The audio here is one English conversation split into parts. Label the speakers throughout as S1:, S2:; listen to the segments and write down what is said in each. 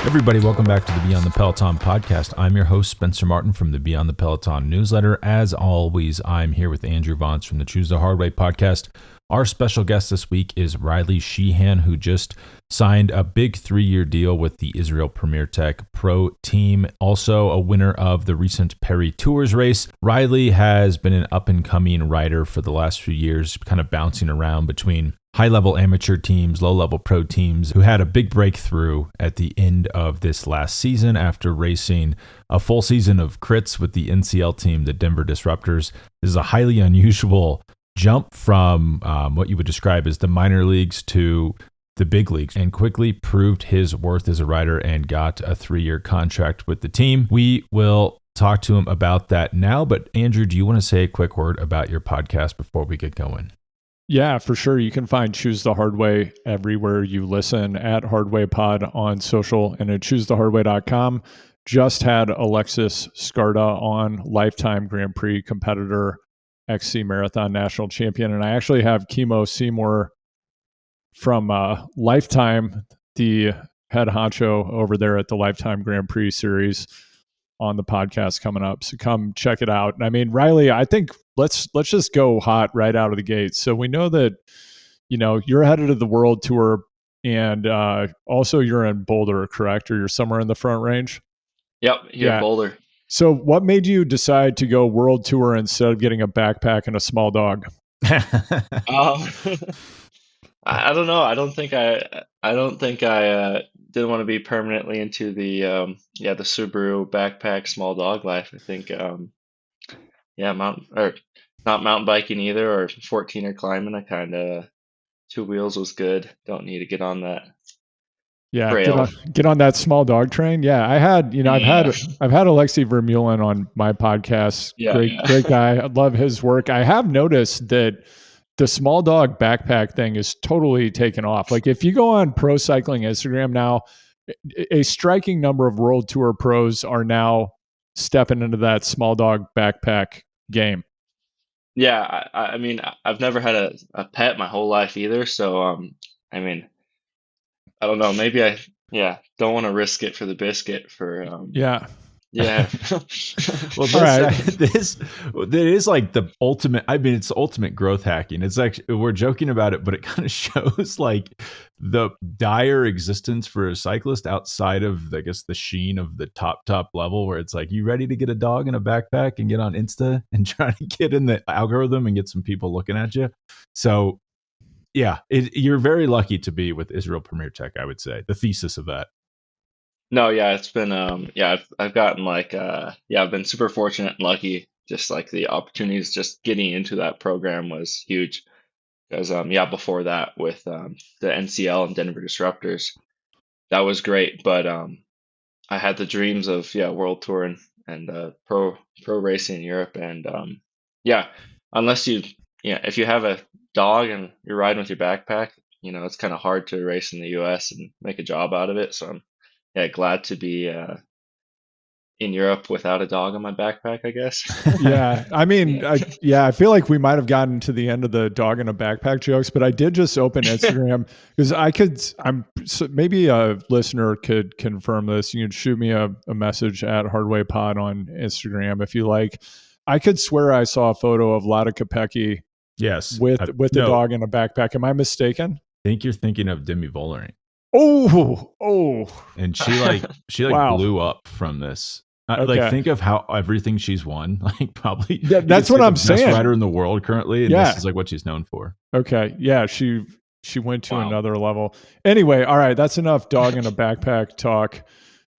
S1: Everybody, welcome back to the Beyond the Peloton podcast. I'm your host, Spencer Martin from the Beyond the Peloton newsletter. As always, I'm here with Andrew Vontz from the Choose the Hard Way podcast. Our special guest this week is Riley Sheehan, who just signed a big 3-year deal with the Israel Premier Tech Pro team, also a winner of the recent Paris Tours race. Riley has been an up-and-coming rider for the last few years, kind of bouncing around between high-level amateur teams, low-level pro teams, who had a big breakthrough at the end of this last season after racing a full season of crits with the NCL team, the Denver Disruptors. This is a highly unusual jump from what you would describe as the minor leagues to the big leagues, and quickly proved his worth as a rider and got a 3-year contract with the team. We will talk to him about that now, but Andrew, do you want to say a quick word about your podcast before we get going?
S2: Yeah, for sure. You can find Choose the Hard Way everywhere you listen, at Hardway Pod on social and at choosethehardway.com. Just had Alexis Skarda on, lifetime Grand Prix competitor, XC Marathon national champion. And I actually have Kimo Seymour from Lifetime, the head honcho over there at the Lifetime Grand Prix series, on the podcast coming up. So come check it out. And I mean, Riley, I think let's just go hot right out of the gate. So we know that, you know, you're headed to the World Tour, and also you're in Boulder, correct? Or you're somewhere in the Front Range?
S3: Yep, here in Boulder.
S2: So what made you decide to go World Tour instead of getting a backpack and a small dog?
S3: I don't know. I don't think I didn't want to be permanently into the Subaru backpack small dog life. I think not mountain biking either, or 14er climbing. I kind of 2 wheels was good. Don't need to get on that.
S2: Yeah, get on that small dog train. Yeah, I've had Alexi Vermeulen on my podcast. Great guy. I love his work. I have noticed that the small dog backpack thing is totally taken off. Like if you go on Pro Cycling Instagram now, a striking number of World Tour pros are now stepping into that small dog backpack game.
S3: Yeah, I mean, I've never had a pet my whole life either. So, I mean, I don't know. Maybe don't want to risk it for the biscuit for, Yeah.
S1: Well, this is like the ultimate. I mean, it's ultimate growth hacking. It's actually, we're joking about it, but it kind of shows like the dire existence for a cyclist outside of, I guess, the sheen of the top level, where it's like, you ready to get a dog in a backpack and get on Insta and try to get in the algorithm and get some people looking at you. So yeah, you're very lucky to be with Israel Premier Tech, I would say. The thesis of that.
S3: No, yeah, it's been I've gotten I've been super fortunate and lucky. Just like the opportunities, just getting into that program was huge. Because before that with the NCL and Denver Disruptors, that was great. But I had the dreams of World Tour and pro racing in Europe, and unless if you have a dog and you're riding with your backpack, it's kind of hard to race in the US and make a job out of it. So I'm glad to be in Europe without a dog on my backpack, I guess.
S2: Yeah, I mean, I feel like we might have gotten to the end of the dog in a backpack jokes, but I did just open Instagram because maybe a listener could confirm this. You can shoot me a message at Hardway Pod on Instagram if you like. I could swear I saw a photo of Lada Kopecky.
S1: Yes,
S2: with the dog in a backpack. Am I mistaken?
S1: I think you're thinking of Demi Vollering.
S2: Oh!
S1: And she
S2: wow.
S1: blew up from this.
S2: Okay.
S1: Like, think of how everything she's won. Like, probably
S2: that's what I'm saying.
S1: Best rider in the world currently, and this is like what she's known for.
S2: Okay, yeah, she went to another level. Anyway, all right, that's enough dog in a backpack talk.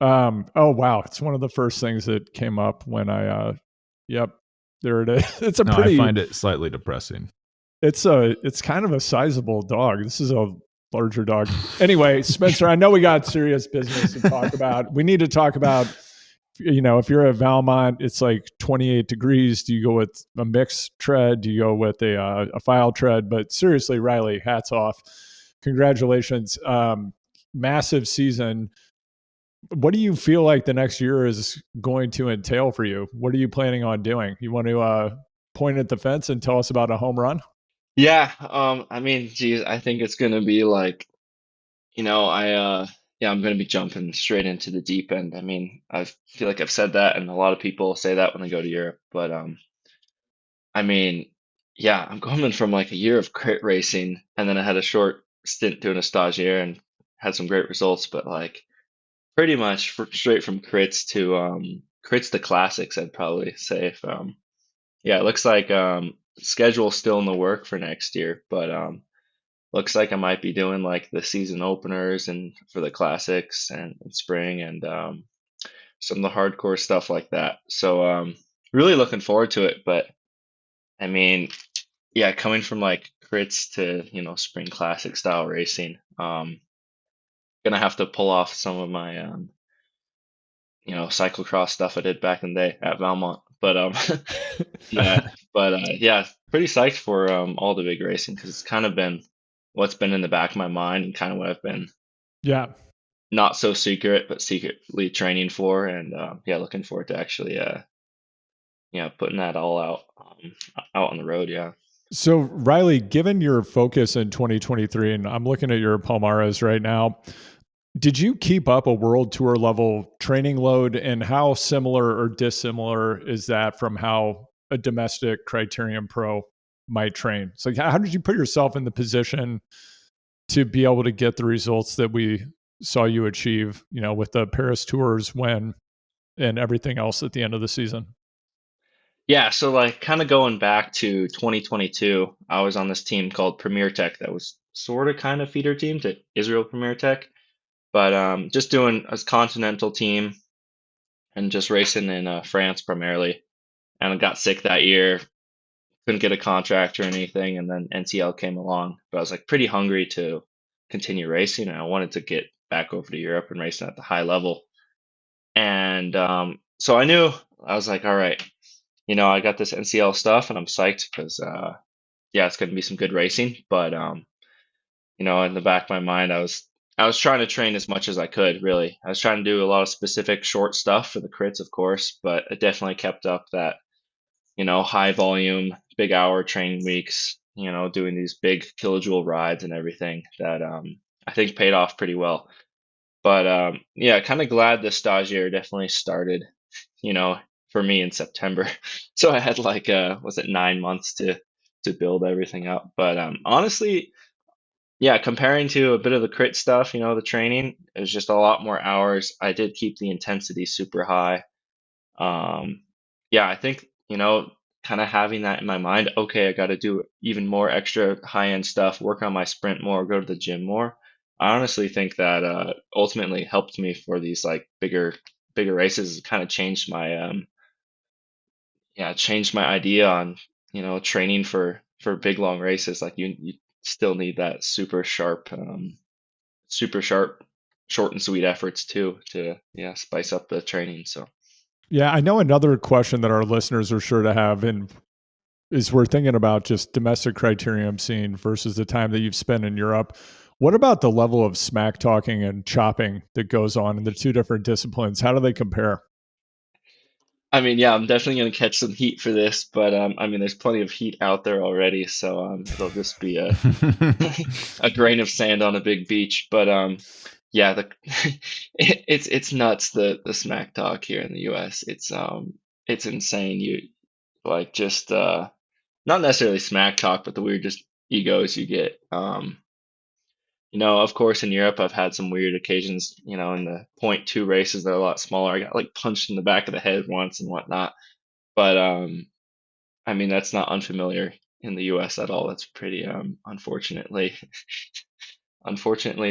S2: Oh wow, it's one of the first things that came up when I. Yep, there it is. I
S1: find it slightly depressing.
S2: It's kind of a sizable dog. This is a larger dog. Anyway, Spencer, I know we got serious business to talk about. We need to talk about, if you're at Valmont, it's like 28 degrees. Do you go with a mixed tread? Do you go with a file tread? But seriously, Riley, hats off. Congratulations. Massive season. What do you feel like the next year is going to entail for you? What are you planning on doing? You want to point at the fence and tell us about a home run?
S3: Yeah. I mean, geez, I think it's going to be like, I I'm going to be jumping straight into the deep end. I mean, I feel like I've said that, and a lot of people say that when they go to Europe. But I mean, yeah, I'm coming from like a year of crit racing, and then I had a short stint doing a stagiaire and had some great results. But like pretty much straight from crits to classics, I'd probably say. If Yeah, it looks like schedule's still in the work for next year, but looks like I might be doing like the season openers and for the classics and spring and some of the hardcore stuff like that. So really looking forward to it. But I mean, yeah, coming from like crits to, spring classic style racing, gonna have to pull off some of my cyclocross stuff I did back in the day at Valmont. But yeah, but yeah, pretty psyched for all the big racing because it's kind of been what's been in the back of my mind and kind of what I've been
S2: Yeah.
S3: not so secret but secretly training for, and yeah, looking forward to actually putting that all out on the road. Yeah.
S2: So, Riley, given your focus in 2023, and I'm looking at your Palmares right now, did you keep up a world tour level training load, and how similar or dissimilar is that from how a domestic criterium pro might train? So how did you put yourself in the position to be able to get the results that we saw you achieve, with the Paris tours win and everything else at the end of the season?
S3: Yeah, so like kind of going back to 2022, I was on this team called Premier Tech that was sort of kind of feeder team to Israel Premier Tech, but just doing a continental team and just racing in France primarily. And I got sick that year, couldn't get a contract or anything, and then NCL came along. But I was like pretty hungry to continue racing, and I wanted to get back over to Europe and racing at the high level. And so I knew I was like, all right, I got this NCL stuff, and I'm psyched because yeah, it's going to be some good racing. But in the back of my mind, I was trying to train as much as I could. Really, I was trying to do a lot of specific short stuff for the crits, of course, but I definitely kept up that high volume, big hour training weeks, doing these big kilojoule rides and everything that I think paid off pretty well. But yeah, kind of glad the stagiaire definitely started, you know, for me in September. So I had like was it 9 months to build everything up. But honestly, yeah, comparing to a bit of the crit stuff, the training, it was just a lot more hours. I did keep the intensity super high. Um, yeah, I think, kind of having that in my mind, okay, I got to do even more extra high-end stuff, work on my sprint more, go to the gym more. I honestly think that ultimately helped me for these like bigger races. It kind of changed my idea on, training for big long races. Like you still need that super sharp, short and sweet efforts too to spice up the training. So.
S2: Yeah, I know another question that our listeners are sure to have, and is we're thinking about just domestic criterium scene versus the time that you've spent in Europe. What about the level of smack talking and chopping that goes on in the two different disciplines? How do they compare?
S3: I mean, yeah, I'm definitely going to catch some heat for this, but I mean, there's plenty of heat out there already, so it'll just be a a grain of sand on a big beach. But yeah, it's nuts the smack talk here in the U.S. It's insane. You like just not necessarily smack talk, but the weird just egos you get. Of course, in Europe, I've had some weird occasions, in the point two races that are a lot smaller. I got like punched in the back of the head once and whatnot. But I mean, that's not unfamiliar in the US at all. That's pretty unfortunately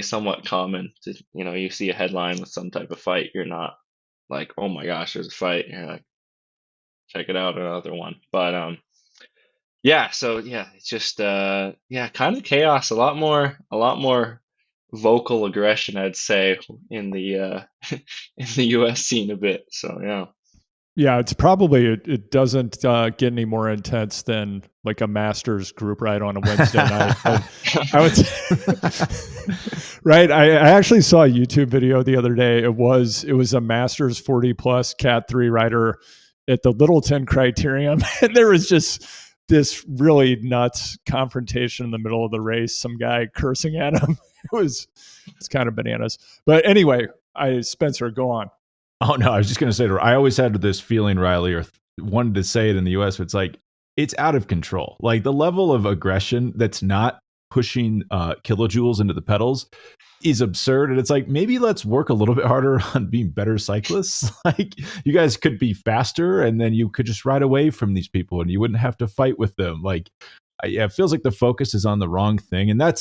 S3: somewhat common to, you see a headline with some type of fight, you're not like, oh my gosh, there's a fight. You're like, check it out, another one. But yeah, so yeah, it's just yeah, kind of chaos, a lot more vocal aggression, I'd say, in the in the US scene a bit. So yeah.
S2: Yeah, it's probably it doesn't get any more intense than like a Masters group ride on a Wednesday night. I would right. I actually saw a YouTube video the other day. It was a Masters 40 plus Cat 3 rider at the Littleton Criterium, and there was just this really nuts confrontation in the middle of the race. Some guy cursing at him. it's kind of bananas. But anyway, Spencer, go on.
S1: Oh no, I was just going to say, I always had this feeling, Riley, or wanted to say it in the US, but it's like, it's out of control. Like the level of aggression that's not pushing kilojoules into the pedals is absurd. And it's like, maybe let's work a little bit harder on being better cyclists. Like you guys could be faster and then you could just ride away from these people and you wouldn't have to fight with them. Like, yeah, it feels like the focus is on the wrong thing. And I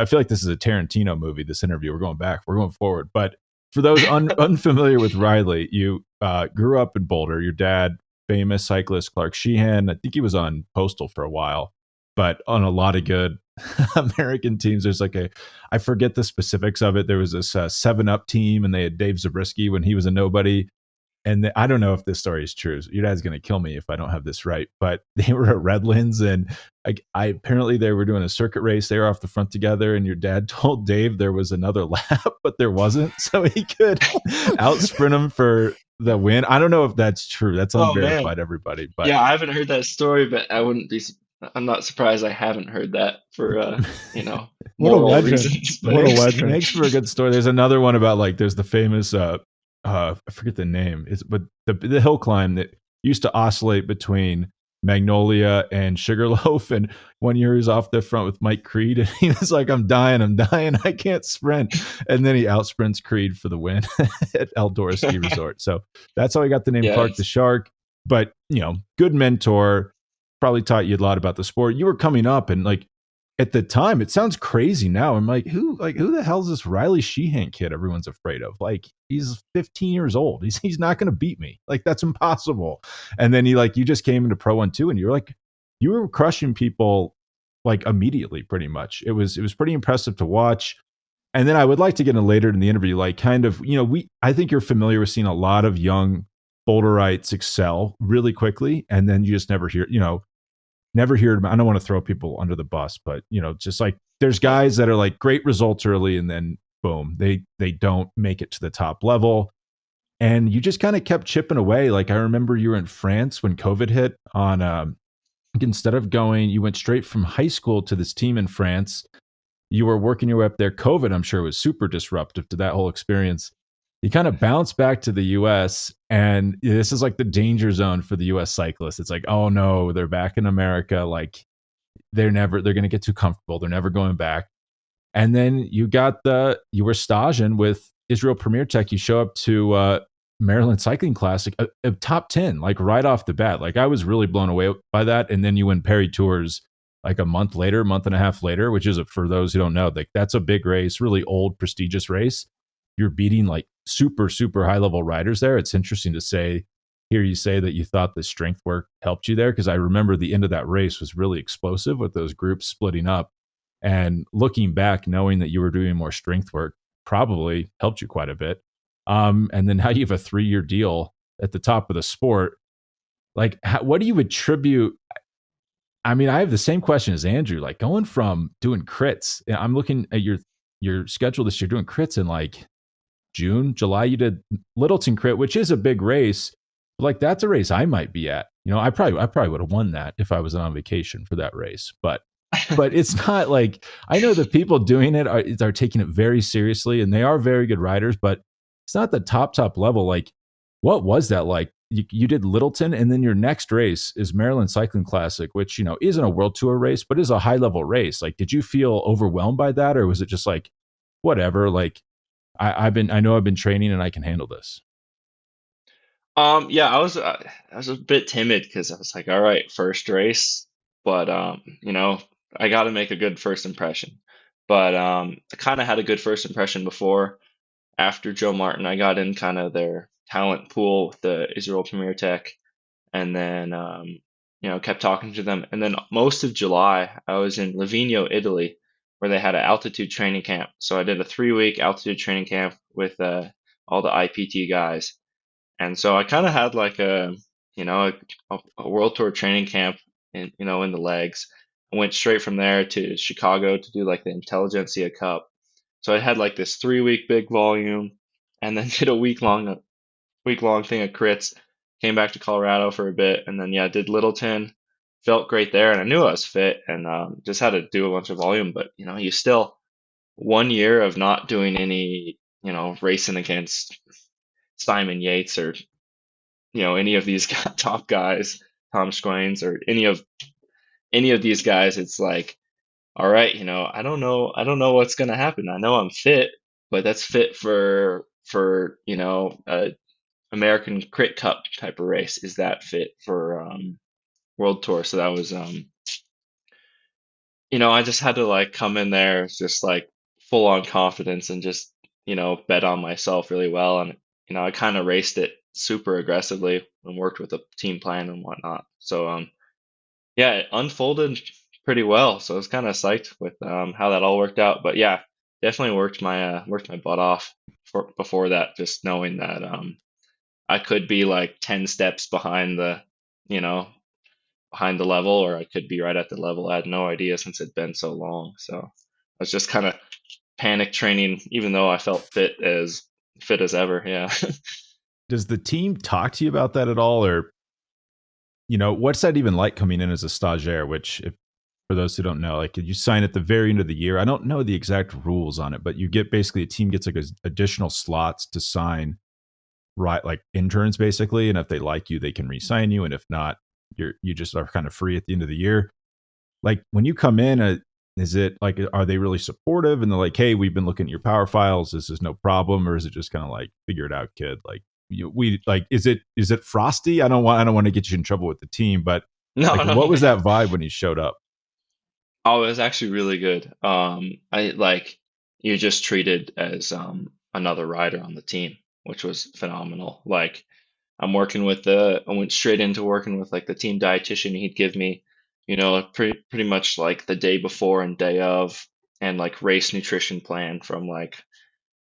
S1: feel like this is a Tarantino movie, this interview. We're going forward. But for those unfamiliar with Riley, you grew up in Boulder. Your dad, famous cyclist Clark Sheehan. I think he was on Postal for a while, but on a lot of good American teams. There's like I forget the specifics of it. There was this 7-Up team, and they had Dave Zabriskie when he was a nobody. And I don't know if this story is true. Your dad's going to kill me if I don't have this right. But they were at Redlands, and I apparently they were doing a circuit race. They were off the front together, and your dad told Dave there was another lap, but there wasn't, so he could outsprint him for the win. I don't know if that's true. That's unverified, everybody. But
S3: yeah, I haven't heard that story, but I'm not surprised I haven't heard that for
S2: What a legend.
S3: reasons. But
S2: What a legend.
S1: Makes for a good story. There's another one about there's the famous I forget the name. But the hill climb that used to oscillate between Magnolia and Sugarloaf, and one year he was off the front with Mike Creed, and he was like, I'm dying, I can't sprint. And then he outsprints Creed for the win at Eldora Ski Resort. So that's how he got the name Clark the Shark. But good mentor, probably taught you a lot about the sport. You were coming up, and at the time, it sounds crazy now. I'm like, who the hell is this Riley Sheehan kid everyone's afraid of? Like, he's 15 years old. He's not going to beat me. Like, that's impossible. And then you just came into Pro 1-2, and you were crushing people immediately, pretty much. It was pretty impressive to watch. And then I would like to get in later in the interview, I think you're familiar with seeing a lot of young Boulderites excel really quickly, and then you just never hear about. I don't want to throw people under the bus, but just there's guys that are great results early, and then boom, they don't make it to the top level. And you just kind of kept chipping away. I remember you were in France when COVID hit on instead of going, you went straight from high school to this team in France. You were working your way up there. COVID, I'm sure, was super disruptive to that whole experience. You kind of bounce back to the US, and this is the danger zone for the US cyclists. It's oh no, they're back in America. They're going to get too comfortable. They're never going back. And then you were staging with Israel Premier Tech. You show up to Maryland Cycling Classic, a top 10, right off the bat. I was really blown away by that. And then you win Perry Tours a month and a half later, which is, for those who don't know, that's a big race, really old, prestigious race. You're beating super, super high level riders there. It's interesting to hear you say that you thought the strength work helped you there, because I remember the end of that race was really explosive with those groups splitting up. And looking back, knowing that you were doing more strength work probably helped you quite a bit. And then how you have a 3-year deal at the top of the sport. What do you attribute? I mean, I have the same question as Andrew. Going from doing crits, I'm looking at your schedule this year, doing crits in June, July. You did Littleton Crit, which is a big race. That's a race I might be at. I probably would have won that if I was on vacation for that race. But it's not I know the people doing it are taking it very seriously, and they are very good riders, but it's not the top level. What was that like? You did Littleton, and then your next race is Maryland Cycling Classic, which isn't a World Tour race, but is a high level race. Did you feel overwhelmed by that, or was it just whatever? I know I've been training and I can handle this.
S3: Yeah, I was a bit timid because I was all right, first race, but I got to make a good first impression. But I kind of had a good first impression before. After Joe Martin, I got in kind of their talent pool with the Israel Premier Tech, and then kept talking to them. And then most of July, I was in Livigno, Italy, where they had an altitude training camp. So I did a 3-week altitude training camp with all the IPT guys. And so I kind of had a World Tour training camp in the legs. I went straight from there to Chicago to do the Intelligentsia Cup. So I had this 3-week big volume, and then did a week long thing of crits. Came back to Colorado for a bit, and then did Littleton. Felt great there, and I knew I was fit, and just had to do a bunch of volume. But 1 year of not doing any, racing against Simon Yates or, any of these top guys, Tom Squains or any of these guys, it's like, all right, I don't know what's gonna happen. I know I'm fit, but that's fit for a American Crit Cup type of race. Is that fit for World Tour? So that was I just had to like come in there just like full on confidence and just, bet on myself really well. And, I kind of raced it super aggressively and worked with a team plan and whatnot. So, yeah, it unfolded pretty well. So I was kind of psyched with how that all worked out. But yeah, definitely worked my butt off before that, just knowing that I could be like 10 steps you know, behind the level, or I could be right at the level. I had no idea since it'd been so long. So I was just kind of panic training, even though I felt fit as ever. Yeah.
S1: Does the team talk to you about that at all? Or, what's that even like coming in as a stagiaire, which if for those who don't know, like you sign at the very end of the year. I don't know the exact rules on it, but you get basically a team gets like additional slots to sign, right? Like interns basically. And if they like you, they can re-sign you. And if not, you just are kind of free at the end of the year. Like when you come in, is it like, are they really supportive and they're like, hey, we've been looking at your power files, this is no problem? Or is it just kind of like, figure it out, kid? Like we like, is it frosty? I don't want to get you in trouble with the team, but
S3: No,
S1: like,
S3: no,
S1: what was
S3: man.
S1: that vibe when he showed up?
S3: Oh, it was actually really good. I like you just treated as another rider on the team, which was phenomenal. Like I went straight into working with like the team dietitian. He'd give me, pretty much like the day before and day of, and like race nutrition plan from like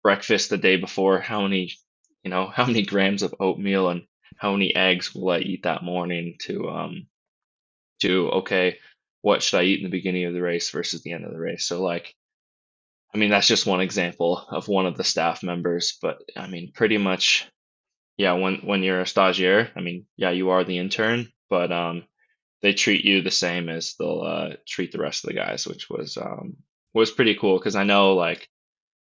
S3: breakfast the day before, how many grams of oatmeal and how many eggs will I eat that morning to okay, what should I eat in the beginning of the race versus the end of the race. So like, I mean, that's just one example of one of the staff members, but I mean, pretty much, yeah, when you're a stagiaire, I mean, yeah, you are the intern, but they treat you the same as they'll treat the rest of the guys, which was pretty cool because I know like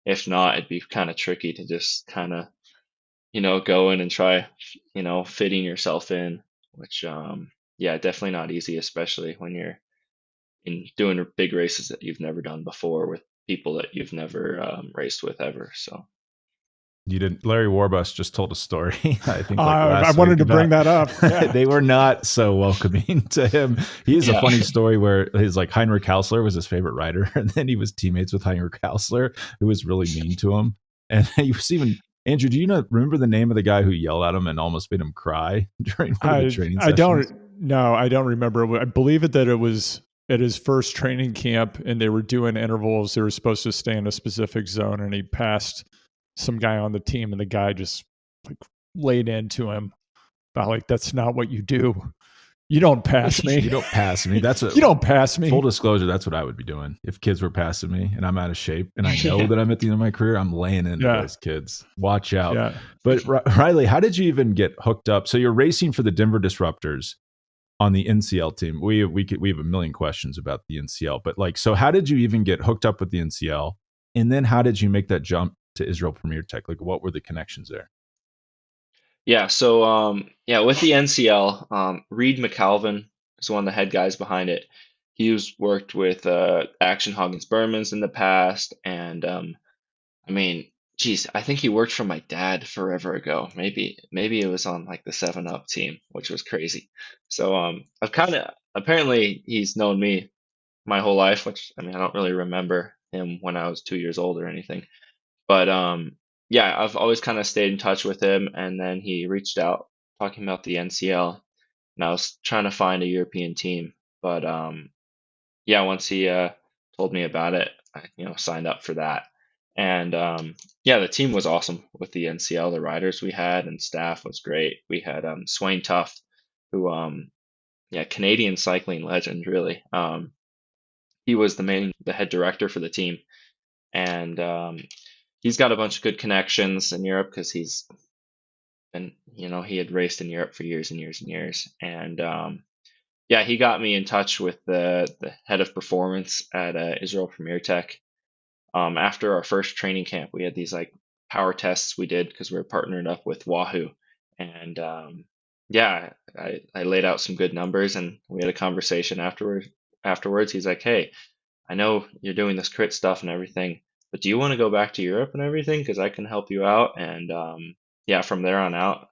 S3: if not, it'd be kind of tricky to just kind of go in and try fitting yourself in, which yeah, definitely not easy, especially when you're in doing big races that you've never done before with people that you've never raced with ever. So
S1: You didn't. Larry Warbus just told a story, I think, like
S2: I
S1: last
S2: wanted
S1: week
S2: to bring
S1: about
S2: that up. Yeah.
S1: they were not so welcoming to him. He has a
S3: yeah.
S1: funny story where his like Heinrich Hausler was his favorite rider, and then he was teammates with Heinrich Hausler, who was really mean to him. And he was even Andrew. Do you remember the name of the guy who yelled at him and almost made him cry during one of the training
S2: I don't
S1: sessions?
S2: no, I don't remember. I believe that it was at his first training camp and they were doing intervals. They were supposed to stay in a specific zone and he passed some guy on the team and the guy just like laid into him about like that's not what you do. You don't pass me.
S1: You don't pass me. That's what.
S2: You don't pass me.
S1: Full disclosure, that's what I would be doing if kids were passing me and I'm out of shape and I know
S3: Yeah.
S1: that I'm at the end of my career. I'm laying into
S2: Yeah.
S1: those kids. Watch out.
S2: Yeah.
S1: But Riley, how did you even get hooked up? So you're racing for the Denver Disruptors on the NCL team. We have a million questions about the NCL, but like, so how did you even get hooked up with the NCL? And then how did you make that jump to Israel Premier Tech? Like, what were the connections there?
S3: Yeah, so yeah, with the NCL, Reed McAlvin is one of the head guys behind it. He's worked with Action Hoggins Bermans in the past, and I mean, geez, I think he worked for my dad forever ago. Maybe it was on like the Seven Up team, which was crazy. So I've kind of apparently he's known me my whole life, which I mean I don't really remember him when I was 2 years old or anything. But yeah, I've always kind of stayed in touch with him, and then he reached out talking about the NCL, and I was trying to find a European team, but yeah, once he told me about it, I signed up for that, and yeah, the team was awesome with the NCL. The riders we had and staff was great. We had Swain Tuft, who yeah, Canadian cycling legend, really. He was the head director for the team, and he's got a bunch of good connections in Europe because he had raced in Europe for years and years and years. And yeah, he got me in touch with the head of performance at Israel Premier Tech. after our first training camp, we had these like power tests we did because we were partnered up with Wahoo. And yeah, I laid out some good numbers and we had a conversation afterwards. He's like, hey, I know you're doing this crit stuff and everything, but do you want to go back to Europe and everything? Because I can help you out. And yeah, from there on out,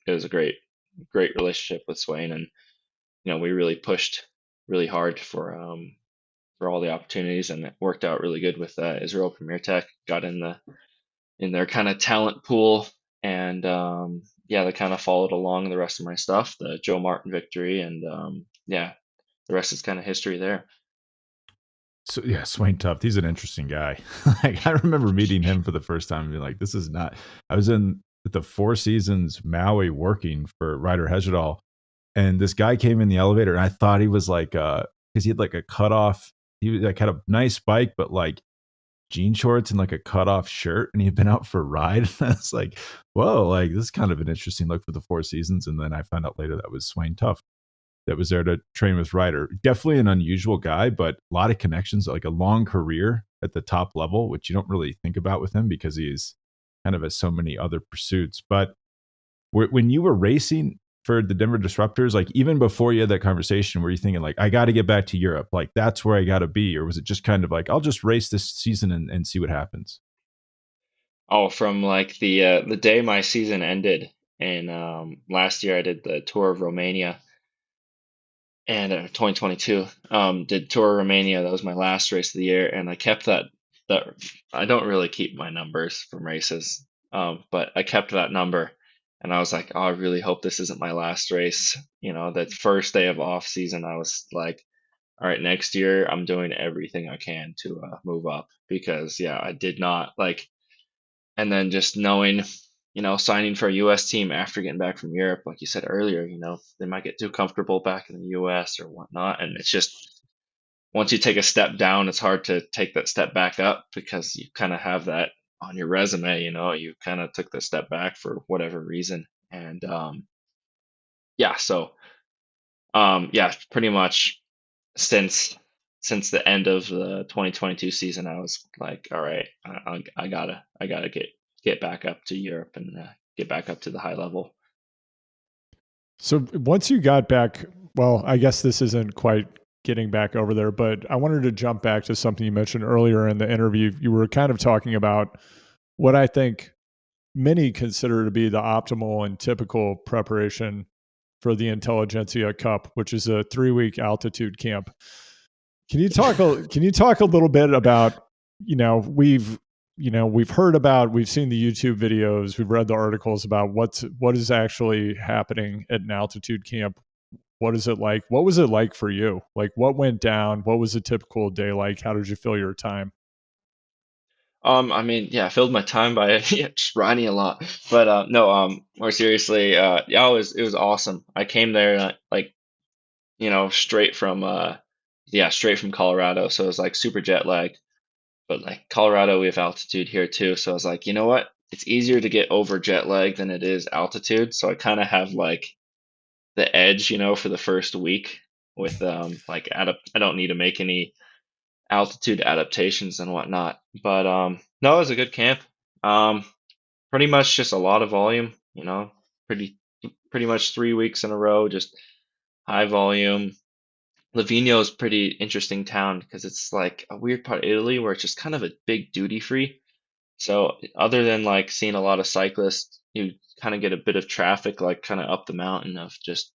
S3: it was a great relationship with Swain, and we really pushed really hard for all the opportunities, and it worked out really good with Israel Premier Tech. Got in their kind of talent pool, and yeah, they kind of followed along the rest of my stuff, the Joe Martin victory, and yeah, the rest is kind of history there.
S1: So yeah, Swain Tuft, he's an interesting guy. Like I remember meeting him for the first time and being like, this is not. I was in the Four Seasons Maui working for Ryder Hesjedal, and this guy came in the elevator, and I thought he was like, because he had like a cutoff. He like had a nice bike, but like jean shorts and like a cutoff shirt, and he had been out for a ride. And I was like, whoa, like this is kind of an interesting look for the Four Seasons. And then I found out later that was Swain Tuft that was there to train with Ryder. Definitely an unusual guy, but a lot of connections, like a long career at the top level, which you don't really think about with him because he's kind of has so many other pursuits. But when you were racing for the Denver Disruptors, like even before you had that conversation, were you thinking like, I got to get back to Europe, like that's where I got to be? Or was it just kind of like, I'll just race this season and see what happens?
S3: Oh, from like the day my season ended, and last year I did the Tour of Romania, and 2022 did Tour of Romania. That was my last race of the year, and I kept that. I don't really keep my numbers from races, but I kept that number, and I was like, oh, I really hope this isn't my last race. That first day of off season, I was like, all right, next year I'm doing everything I can to move up, because yeah, I did not like. And then just knowing, signing for a U.S. team after getting back from Europe, like you said earlier, they might get too comfortable back in the U.S. or whatnot. And it's just, once you take a step down, it's hard to take that step back up, because you kind of have that on your resume, you kind of took the step back for whatever reason. And yeah, so yeah, pretty much since the end of the 2022 season, I was like, all right, I gotta get back up to Europe and get back up to the high level.
S2: So once you got back, well, I guess this isn't quite getting back over there, but I wanted to jump back to something you mentioned earlier in the interview. You were kind of talking about what I think many consider to be the optimal and typical preparation for the Intelligentsia Cup, which is a 3-week altitude camp. Can you talk a little bit about, we've heard about, we've seen the YouTube videos, we've read the articles about what is actually happening at an altitude camp. What is it like? What was it like for you? Like what went down? What was a typical day like? How did you fill your time?
S3: I mean, yeah, I filled my time by yeah, just riding a lot, but no, more seriously, yeah, it was awesome. I came there like straight from yeah, straight from Colorado, so it was like super jet lag. But like Colorado, we have altitude here too. So I was like, you know what? It's easier to get over jet lag than it is altitude. So I kind of have like the edge, for the first week with like I don't need to make any altitude adaptations and whatnot. But no, it was a good camp. Um, Pretty much just a lot of volume, pretty pretty much 3 weeks in a row, just high volume. Livigno is pretty interesting town because it's like a weird part of Italy where it's just kind of a big duty free. So other than like seeing a lot of cyclists, you kind of get a bit of traffic like kind of up the mountain of just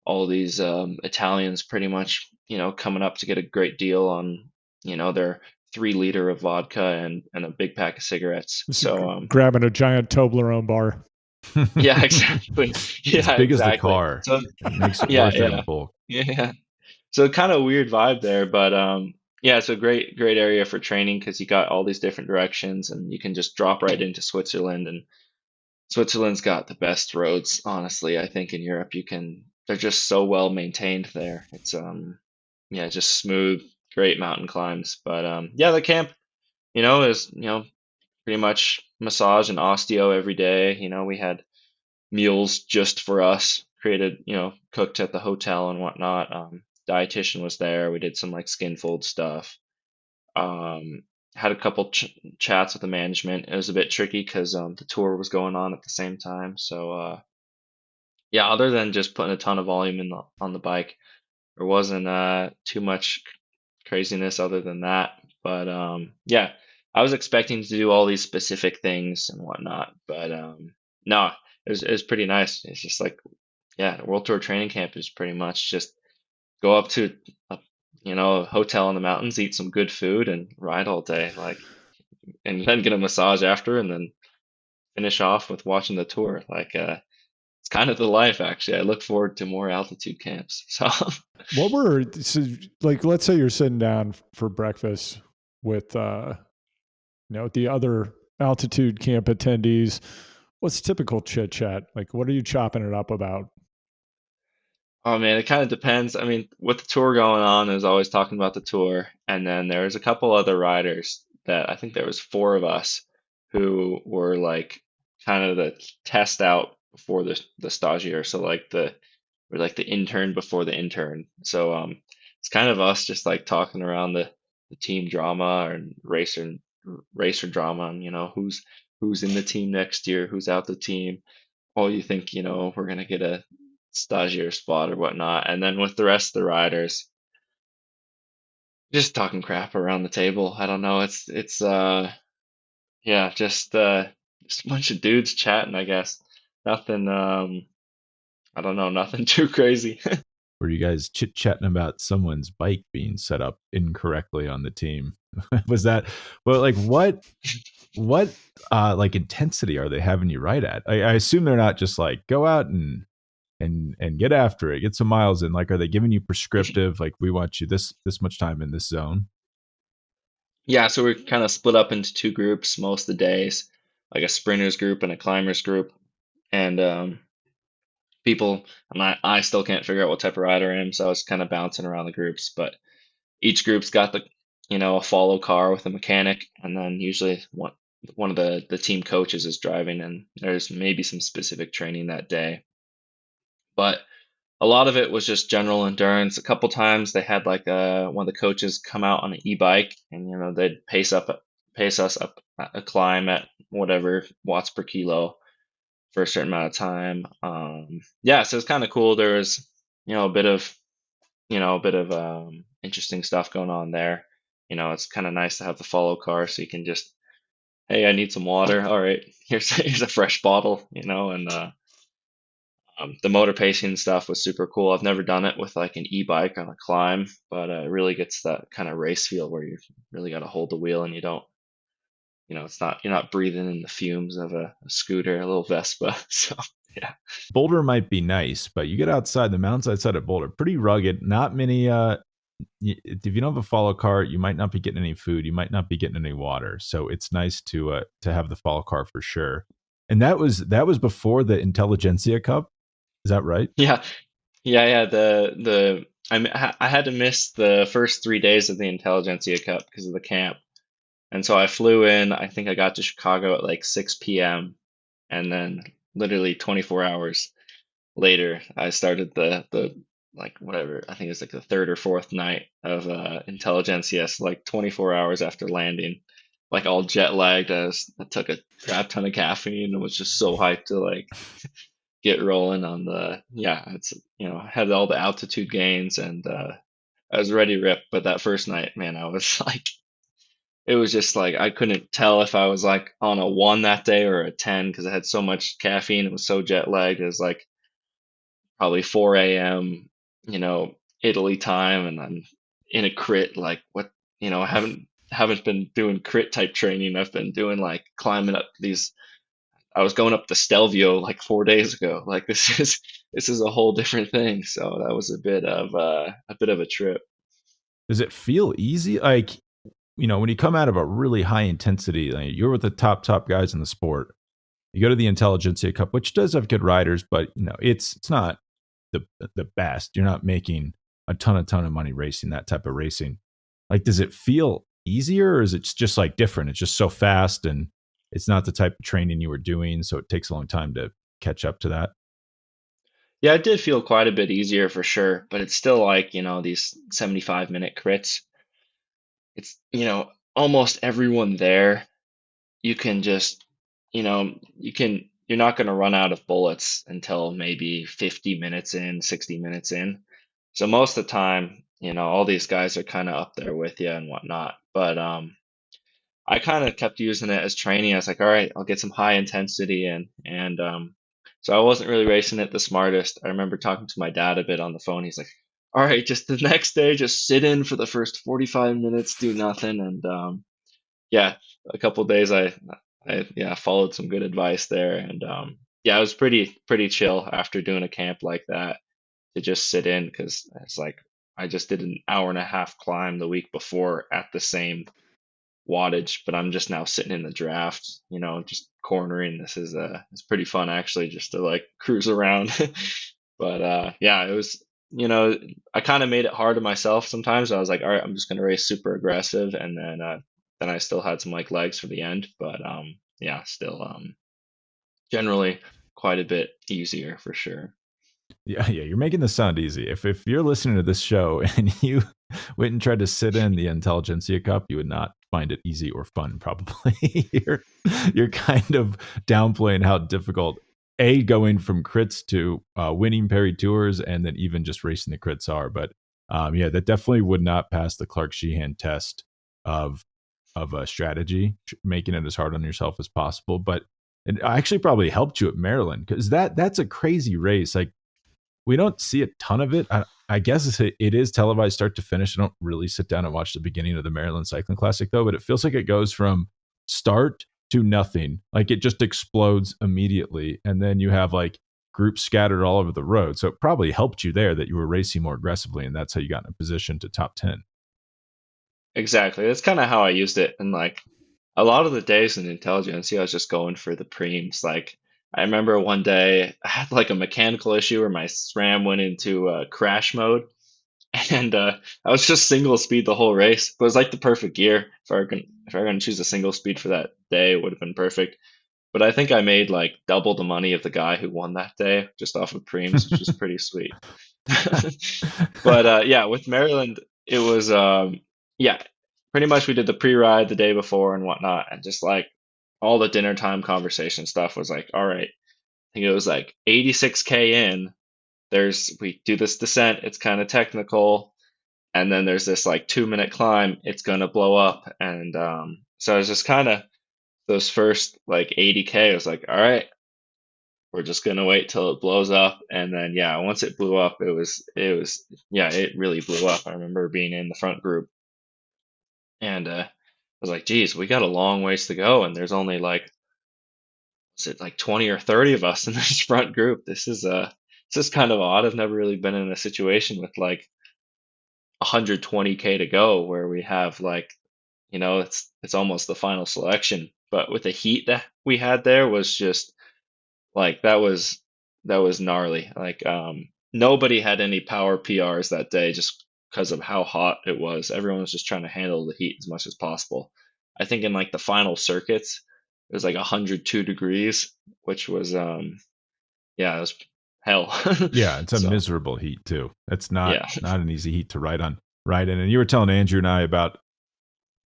S3: all these Italians pretty much, coming up to get a great deal on, their 3 liter of vodka and a big pack of cigarettes.
S2: Just
S3: So
S2: grabbing a giant Toblerone bar.
S3: yeah, exactly.
S1: As
S3: Yeah,
S1: big as the
S3: exactly.
S1: car.
S3: So
S1: It makes it
S3: yeah,
S1: worth it in
S3: yeah,
S1: bulk.
S3: yeah. So kind of weird vibe there, but yeah, it's a great area for training because you got all these different directions and you can just drop right into Switzerland, and Switzerland's got the best roads, honestly. I think in Europe they're just so well maintained there. It's yeah, just smooth, great mountain climbs. But yeah, the camp, is, pretty much massage and osteo every day. We had meals just for us, created, cooked at the hotel and whatnot. Dietitian was there. We did some like skin fold stuff. had a couple chats with the management. It was a bit tricky because the tour was going on at the same time. So yeah, other than just putting a ton of volume on the bike, there wasn't too much craziness other than that. But yeah, I was expecting to do all these specific things and whatnot, but no, it was pretty nice. It's just like, yeah, World Tour training camp is pretty much just go up to a, a hotel in the mountains, eat some good food, and ride all day, like, and then get a massage after, and then finish off with watching the tour. Like, it's kind of the life, actually. I look forward to more altitude camps. So.
S2: What were, so, like, let's say you're sitting down for breakfast with, the other altitude camp attendees. What's typical chit chat? Like, what are you chopping it up about?
S3: Oh man, it kind of depends. I mean, with the tour going on, there's always talking about the tour, and then there was a couple other riders that I think there was four of us who were like kind of the test out before the stagiaire. So like we're like the intern before the intern. So it's kind of us just like talking around the team drama and racer drama, and who's in the team next year, who's out the team. Oh, you think, we're gonna get a stagiaire spot or whatnot. And then with the rest of the riders, just talking crap around the table. I don't know. It's yeah, just a bunch of dudes chatting, I guess. Nothing I don't know, nothing too crazy.
S1: Were you guys chit chatting about someone's bike being set up incorrectly on the team? Was that, well, like what like intensity are they having you ride at? I assume they're not just like go out and get after it, get some miles in. Like, are they giving you prescriptive, like we want you this much time in this zone?
S3: Yeah, so we're kind of split up into two groups most of the days, like a sprinters group and a climbers group. And people, I still can't figure out what type of rider I am, so I was kind of bouncing around the groups. But each group's got a follow car with a mechanic, and then usually one of the team coaches is driving, and there's maybe some specific training that day. But a lot of it was just general endurance. A couple times they had like one of the coaches come out on an e-bike, and they'd pace us up a climb at whatever watts per kilo for a certain amount of time. Yeah, so it's kind of cool. There was a bit of interesting stuff going on there. It's kind of nice to have the follow car, so you can just, hey, I need some water. All right, here's a fresh bottle. And the motor pacing stuff was super cool. I've never done it with like an e-bike on a climb, but it really gets that kind of race feel where you really got to hold the wheel, and you don't, you're not breathing in the fumes of a scooter, a little Vespa. So yeah.
S1: Boulder might be nice, but you get outside the mountains outside of Boulder, pretty rugged. Not many. If you don't have a follow car, you might not be getting any food. You might not be getting any water. So it's nice to have the follow car for sure. And that was before the Intelligentsia Cup. Is that right?
S3: Yeah, yeah. I had to miss the first 3 days of the Intelligentsia Cup because of the camp, and so I flew in. I think I got to Chicago at like 6 p.m., and then literally 24 hours later, I started the like whatever. I think it's like the third or fourth night of Intelligentsia. So like 24 hours after landing, like all jet lagged. I took a crap ton of caffeine and was just so hyped to like get rolling on it's had all the altitude gains, and I was ready to rip. But that first night, man, I was like, it was just like I couldn't tell if I was like on a 1 that day or a 10 because I had so much caffeine. It was so jet lagged. It was like probably 4 a.m. Italy time, and I'm in a crit. Like what, I haven't been doing crit type training. I've been doing like climbing up these. I was going up the Stelvio like 4 days ago. Like this is a whole different thing. So that was a bit of a trip.
S1: Does it feel easy? Like, when you come out of a really high intensity, like you're with the top guys in the sport. You go to the Intelligentsia Cup, which does have good riders, but it's not the best. You're not making a ton of money racing that type of racing. Like, does it feel easier, or is it just like different? It's just so fast, and it's not the type of training you were doing, so it takes a long time to catch up to that.
S3: Yeah, it did feel quite a bit easier for sure, but it's still like, these 75-minute crits. It's, almost everyone there, you can just, you're not going to run out of bullets until maybe 50 minutes in, 60 minutes in. So most of the time, all these guys are kind of up there with you and whatnot. But I kind of kept using it as training. I was like, all right, I'll get some high intensity in. And so I wasn't really racing it the smartest. I remember talking to my dad a bit on the phone. He's like, all right, just the next day, just sit in for the first 45 minutes, do nothing. And yeah, a couple of days I yeah, followed some good advice there. And yeah, it was pretty chill after doing a camp like that to just sit in because it's like I just did an hour and a half climb the week before at the same wattage, but I'm just now sitting in the draft, just cornering. This is it's pretty fun actually just to like cruise around. But yeah, it was, I kind of made it hard on myself sometimes. I was like, all right, I'm just gonna race super aggressive, and then I still had some like legs for the end, but yeah, still generally quite a bit easier for sure.
S1: Yeah, you're making this sound easy. If you're listening to this show and you went and tried to sit in the Intelligentsia Cup, you would not find it easy or fun. Probably you're kind of downplaying how difficult going from crits to winning Perry Tours and then even just racing the crits are. But yeah, that definitely would not pass the Clark Sheehan test of a strategy, making it as hard on yourself as possible. But it actually probably helped you at Maryland because that's a crazy race. Like we don't see a ton of it. I guess it is televised start to finish. I don't really sit down and watch the beginning of the Maryland Cycling Classic though, but it feels like it goes from start to nothing. Like it just explodes immediately. And then you have like groups scattered all over the road. So it probably helped you there that you were racing more aggressively. And that's how you got in a position to top 10.
S3: Exactly. That's kind of how I used it. And like a lot of the days in intelligence, I was just going for the preems. Like I remember one day I had like a mechanical issue where my SRAM went into crash mode, and I was just single speed the whole race. But it was like the perfect gear. If I were gonna choose a single speed for that day, it would have been perfect. But I think I made like double the money of the guy who won that day just off of preems, which was pretty sweet. But yeah, with Maryland, it was yeah, pretty much we did the pre-ride the day before and whatnot, and just like all the dinner time conversation stuff was like, all right, I think it was like 86K in. We do this descent, it's kind of technical, and then there's this like 2 minute climb, it's gonna blow up, and so it was just kind of those first like 80K. I was like, all right, we're just gonna wait till it blows up, and then yeah, once it blew up, it was yeah, it really blew up. I remember being in the front group, and I was like, geez, we got a long ways to go, and there's only like, is it like 20 or 30 of us in this front group? This is kind of odd. I've never really been in a situation with like 120K to go where we have like, it's almost the final selection. But with the heat that we had there was just like that was gnarly. Like nobody had any power PRs that day just because of how hot it was. Everyone was just trying to handle the heat as much as possible. I think in like the final circuits, it was like 102 degrees, which was yeah, it was hell.
S1: Yeah, it's a
S3: So
S1: miserable heat too. It's not
S3: yeah.
S1: not an easy heat to ride in. And you were telling Andrew and I about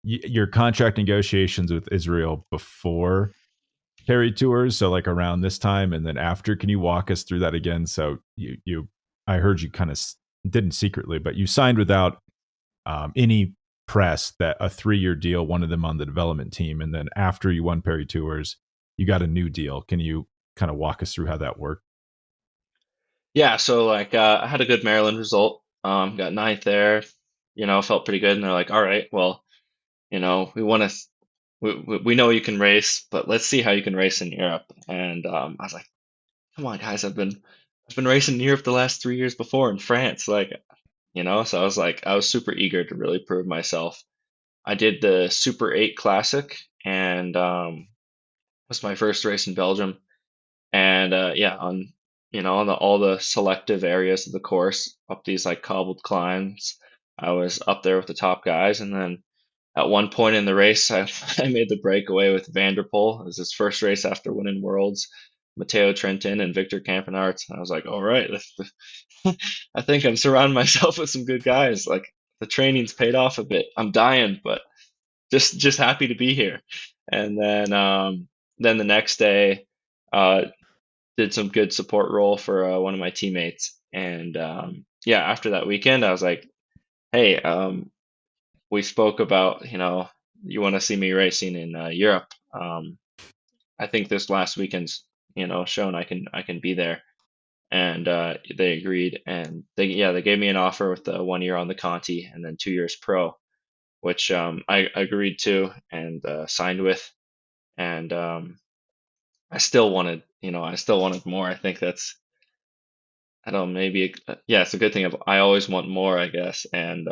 S1: your contract negotiations with Israel before Perry Tours, so like around this time and then after. Can you walk us through that again? So I heard you kind of didn't secretly, but you signed without any press that a 3-year deal, one of them on the development team, and then after you won Perry Tours, you got a new deal. Can you kind of walk us through how that worked?
S3: Yeah, so like I had a good Maryland result. Got ninth there. Felt pretty good. And they're like, all right, well, we want to, we know you can race, but let's see how you can race in Europe. And I was like, come on, guys, I've been racing in Europe the last 3 years before in France, like, So I was like, I was super eager to really prove myself. I did the Super 8 Classic, and it was my first race in Belgium. And yeah, on all the selective areas of the course, up these like cobbled climbs, I was up there with the top guys. And then at one point in the race, I made the breakaway with Vanderpool. It was his first race after winning Worlds, Matteo Trentin and Victor Campenaerts. And I was like, all right, I think I'm surrounding myself with some good guys. Like the training's paid off a bit. I'm dying, but just happy to be here. And then the next day, uh, did some good support role for one of my teammates. And yeah, after that weekend, I was like, hey, we spoke about, you want to see me racing in Europe. I think this last weekend's, shown I can be there. And they agreed, and they gave me an offer with 1 year on the Conti and then 2 years pro, which I agreed to and signed with. And I still wanted more. I think that's, I don't know, maybe, yeah, it's a good thing. I always want more, I guess. And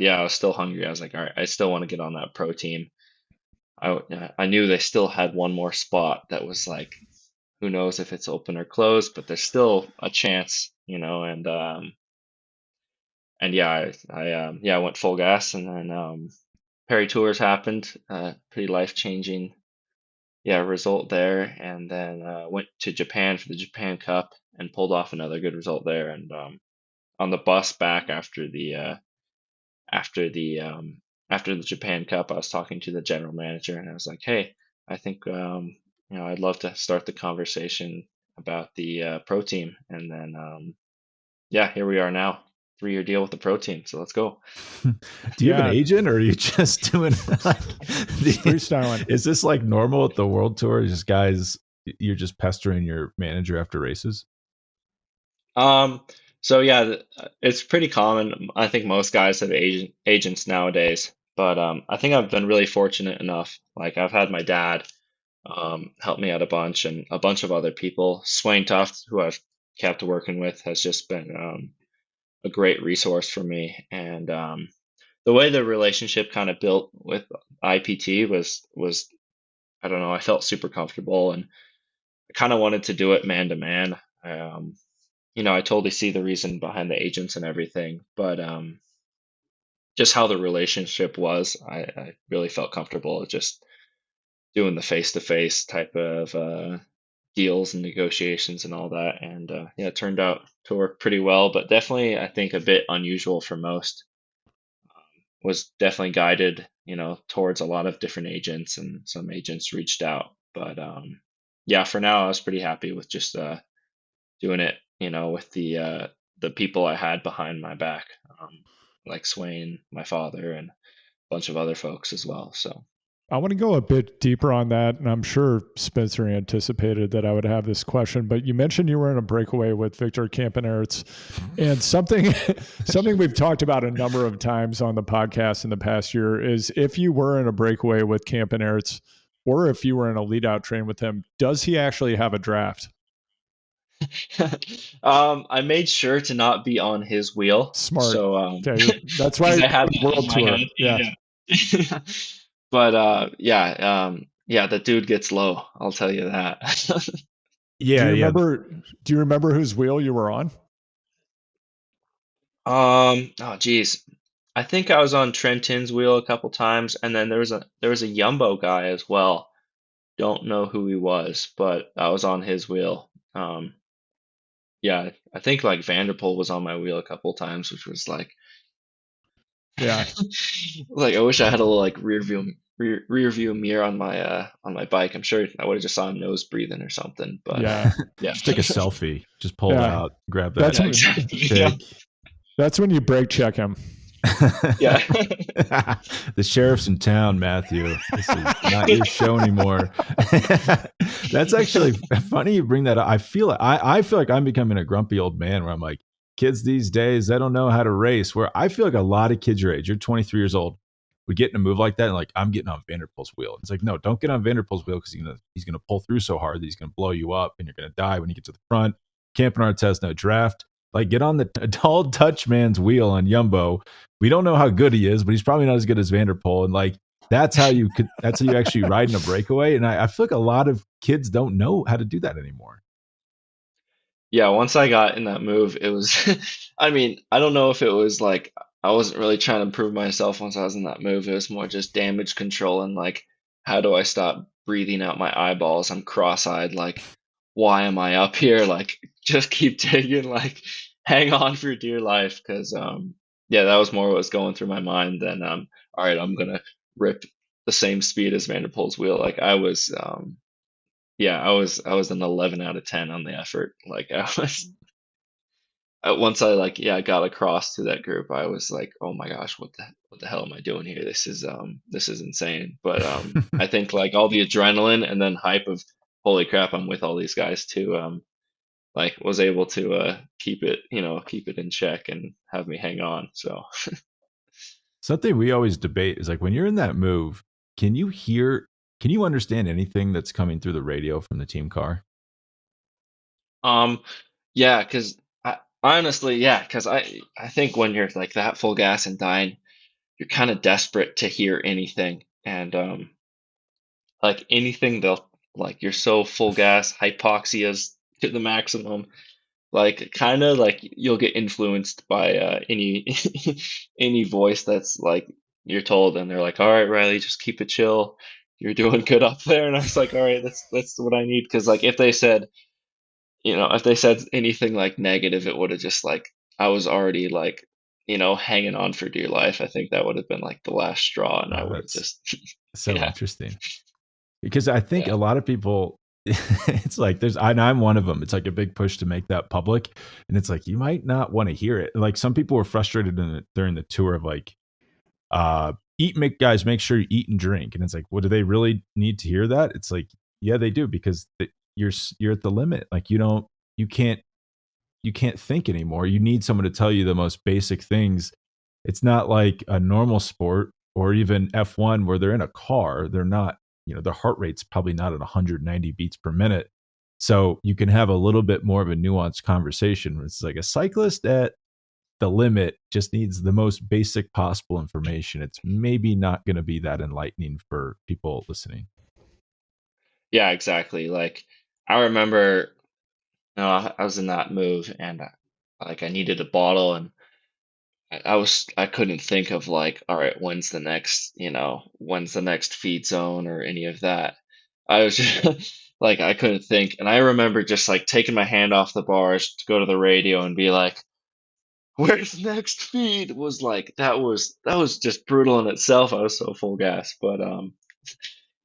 S3: yeah, I was still hungry. I was like, all right, I still want to get on that pro team. I knew they still had one more spot that was like, who knows if it's open or closed, but there's still a chance, and yeah, I went full gas, and then Perry Tours happened, pretty life-changing, yeah, result there, and then went to Japan for the Japan Cup and pulled off another good result there. And on the bus back after the after the Japan Cup, I was talking to the general manager, and I was like, "Hey, I think I'd love to start the conversation about the pro team." And then yeah, here we are now, 3-year deal with the pro team. So let's go.
S1: Do you have an agent, or are you just doing like
S2: freestyling?
S1: Is this like normal at the World Tour? Just guys, you're just pestering your manager after races?
S3: So yeah, it's pretty common. I think most guys have agents nowadays, but I think I've been really fortunate enough. Like I've had my dad help me out a bunch, and a bunch of other people. Swain Tuft, who I've kept working with, has just been a great resource for me. And the way the relationship kind of built with IPT was I don't know, I felt super comfortable, and I kind of wanted to do it man to man. I totally see the reason behind the agents and everything, but just how the relationship was, I really felt comfortable just doing the face-to-face type of deals and negotiations and all that. And yeah, it turned out to work pretty well, but definitely I think a bit unusual for most. Was definitely guided, towards a lot of different agents, and some agents reached out. But yeah, for now I was pretty happy with just doing it, with the people I had behind my back, like Swain, my father, and a bunch of other folks as well. So
S2: I want to go a bit deeper on that, and I'm sure Spencer anticipated that I would have this question, but you mentioned you were in a breakaway with Victor Campenerts, and something we've talked about a number of times on the podcast in the past year is if you were in a breakaway with Campenerts, or if you were in a lead out train with him, does he actually have a draft?
S3: I made sure to not be on his wheel.
S2: Smart.
S3: So
S2: okay. That's why
S3: I had
S2: the world tour. Yeah.
S3: But yeah, the dude gets low, I'll tell you that.
S2: Yeah. Do you remember whose wheel you were on?
S3: Oh geez. I think I was on Trenton's wheel a couple times, and then there was a Yumbo guy as well. Don't know who he was, but I was on his wheel. Yeah, I think like Vanderpool was on my wheel a couple times, which was like,
S2: yeah,
S3: like I wish I had a little like rear view mirror on my bike. I'm sure I would have just saw him nose breathing or something. But
S2: yeah,
S1: just take a selfie, just pull it out, grab that.
S2: That's exactly. That's when you brake check him.
S3: Yeah.
S1: The sheriff's in town, Matthew. This is not your show anymore. That's actually funny you bring that up. I feel like I'm becoming a grumpy old man where I'm like, kids these days, they don't know how to race. Where I feel like a lot of kids your age, you're 23 years old, would get in a move like that and like, I'm getting on Vanderpool's wheel. It's like, no, don't get on Vanderpool's wheel because he's gonna pull through so hard that he's gonna blow you up and you're gonna die when you get to the front. Campenarts has no draft. Like, get on the tall Dutch man's wheel on Yumbo. We don't know how good he is, but he's probably not as good as Vanderpool. And like, that's how you actually ride in a breakaway. And I feel like a lot of kids don't know how to do that anymore.
S3: Yeah, once I got in that move, it was, I mean, I don't know if it was like, I wasn't really trying to prove myself once I was in that move. It was more just damage control and like, how do I stop breathing out my eyeballs? I'm cross-eyed, like, why am I up here? Like, just keep digging, like, hang on for dear life. Cause, yeah, that was more what was going through my mind than, all right, I'm gonna rip the same speed as Vanderpool's wheel. Like I was, yeah, I was an 11 out of 10 on the effort. Like I was once I like yeah got across to that group, I was like, oh my gosh, what the hell am I doing here? This is insane. But I think like all the adrenaline and then hype of holy crap, I'm with all these guys too. Like was able to keep it in check and have me hang on. So
S1: Something we always debate is like when you're in that move, can you hear, can you understand anything that's coming through the radio from the team car?
S3: um yeah, because I honestly yeah, because I think when you're like that full gas and dying, you're kind of desperate to hear anything. And like anything they'll like you're so full gas, hypoxia's to the maximum. Like kind of like you'll get influenced by any any voice that's like you're told, and they're like, "All right, Riley, just keep it chill. You're doing good up there." And I was like, "All right, that's what I need." Because like if they said, if they said anything like negative, it would have just like I was already like, hanging on for dear life. I think that would have been like the last straw, and I would have
S1: That's
S3: just
S1: so
S3: yeah,
S1: interesting because I think
S3: yeah.
S1: a lot of people, it's like and I'm one of them. It's like a big push to make that public, and it's like you might not want to hear it. Like some people were frustrated during the tour of like, make guys make sure you eat and drink, and it's like, well, do they really need to hear that? It's like, yeah, they do because you're at the limit. Like you can't you can't think anymore. You need someone to tell you the most basic things. It's not like a normal sport or even F1 where they're in a car. They're not, their heart rate's probably not at 190 beats per minute. So you can have a little bit more of a nuanced conversation. It's like a cyclist at the limit just needs the most basic possible information. It's maybe not going to be that enlightening for people listening.
S3: Yeah, exactly. Like I remember, I was in that move, and like I needed a bottle, and I couldn't think of like, all right, when's the next feed zone or any of that. I was just like I couldn't think, and I remember just like taking my hand off the bars to go to the radio and be like, "Where's the next feed?" Was like that was just brutal in itself. I was so full gas, but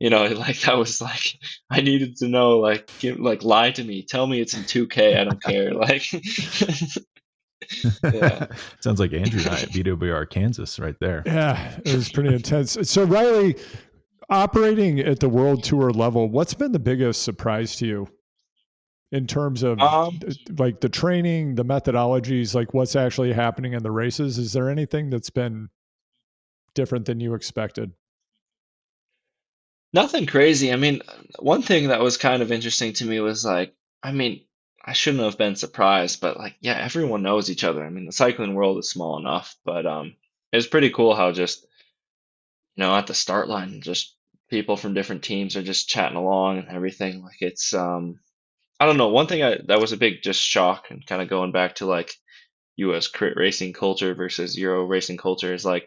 S3: like that was like I needed to know, like lie to me, tell me it's in 2K, I don't care, like yeah.
S1: Sounds like Andrew and I at BWR Kansas right there.
S2: Yeah, it was pretty intense. So, Riley, operating at the world tour level, what's been the biggest surprise to you in terms of
S3: Um,
S2: like the training, the methodologies, like what's actually happening in the races? Is there anything that's been different than you expected?
S3: Nothing crazy. I mean, one thing that was kind of interesting to me was like, I mean, I shouldn't have been surprised, but like, yeah, everyone knows each other. I mean, the cycling world is small enough, but it was pretty cool how just, at the start line, just people from different teams are just chatting along and everything. Like it's I don't know, one thing that was a big just shock, and kind of going back to like US crit racing culture versus Euro racing culture, is like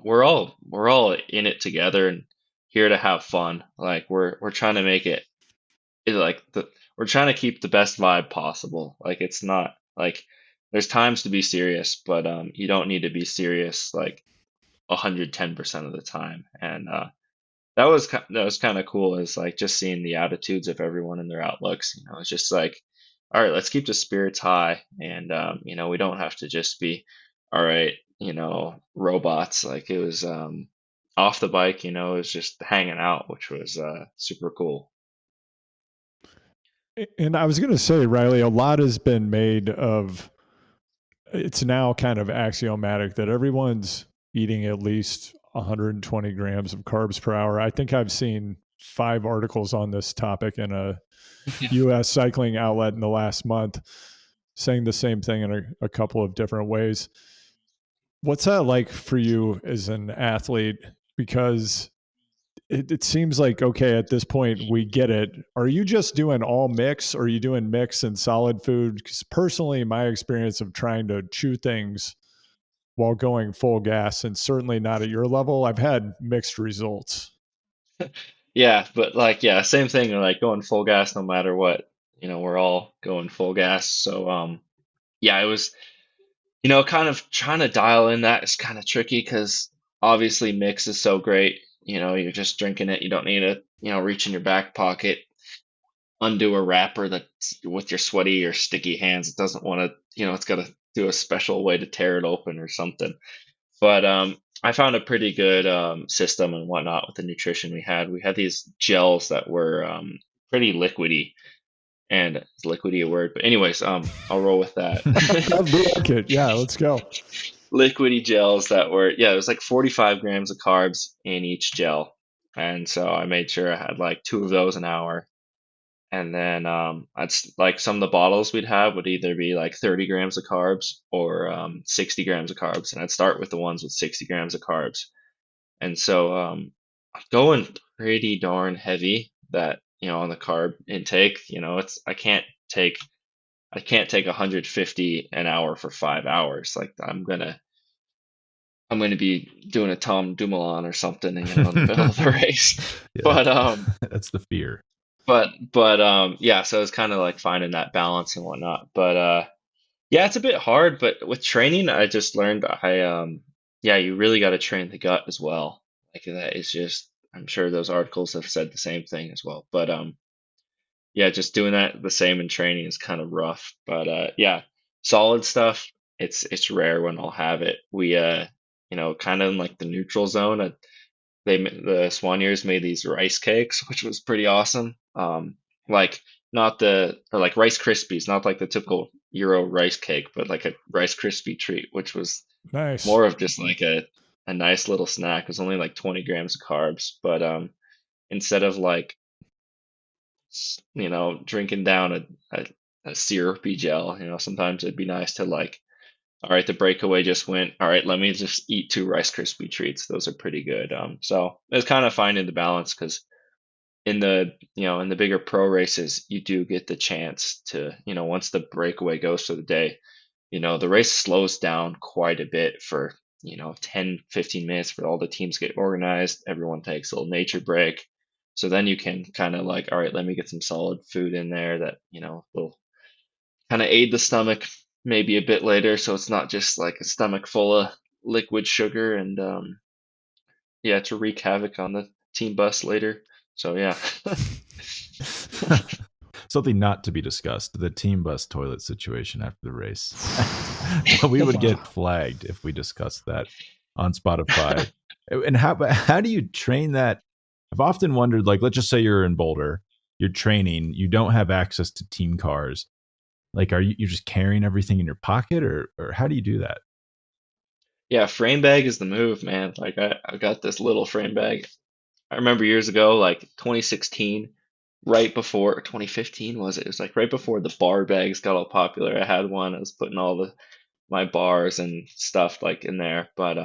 S3: we're all in it together and here to have fun. Like we're trying to make like we're trying to keep the best vibe possible. Like it's not like there's times to be serious, but you don't need to be serious like 110% of the time. And that was kind of cool, is like just seeing the attitudes of everyone and their outlooks. It's just like, all right, let's keep the spirits high, and we don't have to just be, all right, robots. Like it was off the bike, it was just hanging out, which was super cool.
S2: And I was going to say, Riley, a lot has been made of, it's now kind of axiomatic that everyone's eating at least 120 grams of carbs per hour. I think I've seen 5 articles on this topic in a US cycling outlet in the last month saying the same thing in a couple of different ways. What's that like for you as an athlete? Because it seems like, okay, at this point, we get it. Are you just doing all mix, or are you doing mix and solid food? Because personally, my experience of trying to chew things while going full gas, and certainly not at your level, I've had mixed results.
S3: Yeah, but like yeah, same thing. Like going full gas no matter what. We're all going full gas. So yeah, it was kind of trying to dial in that is kind of tricky because obviously mix is so great. You're just drinking it. You don't need to, reach in your back pocket, undo a wrapper that's with your sweaty or sticky hands. It doesn't want to, it's got to do a special way to tear it open or something. But I found a pretty good system and whatnot with the nutrition we had. We had these gels that were pretty liquidy, and is liquidy a word? But anyways, I'll roll with that.
S2: I like it. Yeah, let's go.
S3: Liquidy gels that were, yeah, it was like 45 grams of carbs in each gel, and so I made sure I had like two of those an hour. And then like some of the bottles we'd have would either be like 30 grams of carbs or 60 grams of carbs. And I'd start with the ones with 60 grams of carbs. And so I'm going pretty darn heavy that, on the carb intake, I can't take 150 an hour for 5 hours. Like I'm gonna be doing a Tom Dumoulin or something, in the middle of the race.
S1: Yeah,
S3: But
S1: that's the fear.
S3: yeah, so it's kind of like finding that balance and whatnot. But yeah, it's a bit hard, but with training, I just learned yeah, you really got to train the gut as well. Like that is just, I'm sure those articles have said the same thing as well. But yeah, just doing that the same in training is kind of rough. But yeah, solid stuff. It's rare when I'll have it. We kind of in like the neutral zone. The Swaniers made these rice cakes, which was pretty awesome. Like not the or like Rice Krispies, not like the typical Euro rice cake, but like a Rice Krispie treat, which was
S2: Nice.
S3: more of just like a nice little snack. It was only like 20 grams of carbs, but instead of like drinking down a syrupy gel, sometimes it'd be nice to like, all right, the breakaway just went. All right, let me just eat two Rice Krispie treats. Those are pretty good. So it's kind of finding the balance because in the bigger pro races, you do get the chance to, once the breakaway goes for the day, the race slows down quite a bit for, 10, 15 minutes for all the teams get organized. Everyone takes a little nature break. So then you can kind of like, all right, let me get some solid food in there that, will kind of aid the stomach maybe a bit later, so it's not just like a stomach full of liquid sugar and yeah, to wreak havoc on the team bus later. So yeah.
S1: Something not to be discussed, the team bus toilet situation after the race. We would get flagged if we discussed that on Spotify. And how do you train that? I've often wondered, like, let's just say you're in Boulder, you're training, you don't have access to team cars. Like, are you're just carrying everything in your pocket, or how do you do that?
S3: Yeah, frame bag is the move, man. Like I got this little frame bag. I remember years ago, like 2016, right before 2015 was it? It was like right before the bar bags got all popular. I had one. I was putting all my bars and stuff like in there. But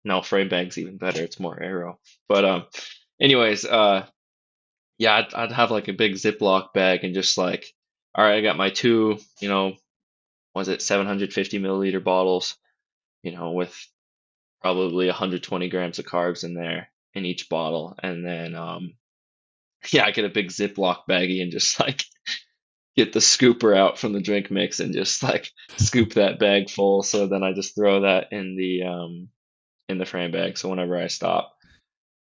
S3: no, frame bag's even better. It's more aero. But anyways, yeah, I'd have like a big Ziploc bag and just like, all right, I got my two, was it 750 milliliter bottles, with probably 120 grams of carbs in there in each bottle. And then, yeah, I get a big Ziploc baggie and just like get the scooper out from the drink mix and just like scoop that bag full. So then I just throw that in the frame bag. So whenever I stop,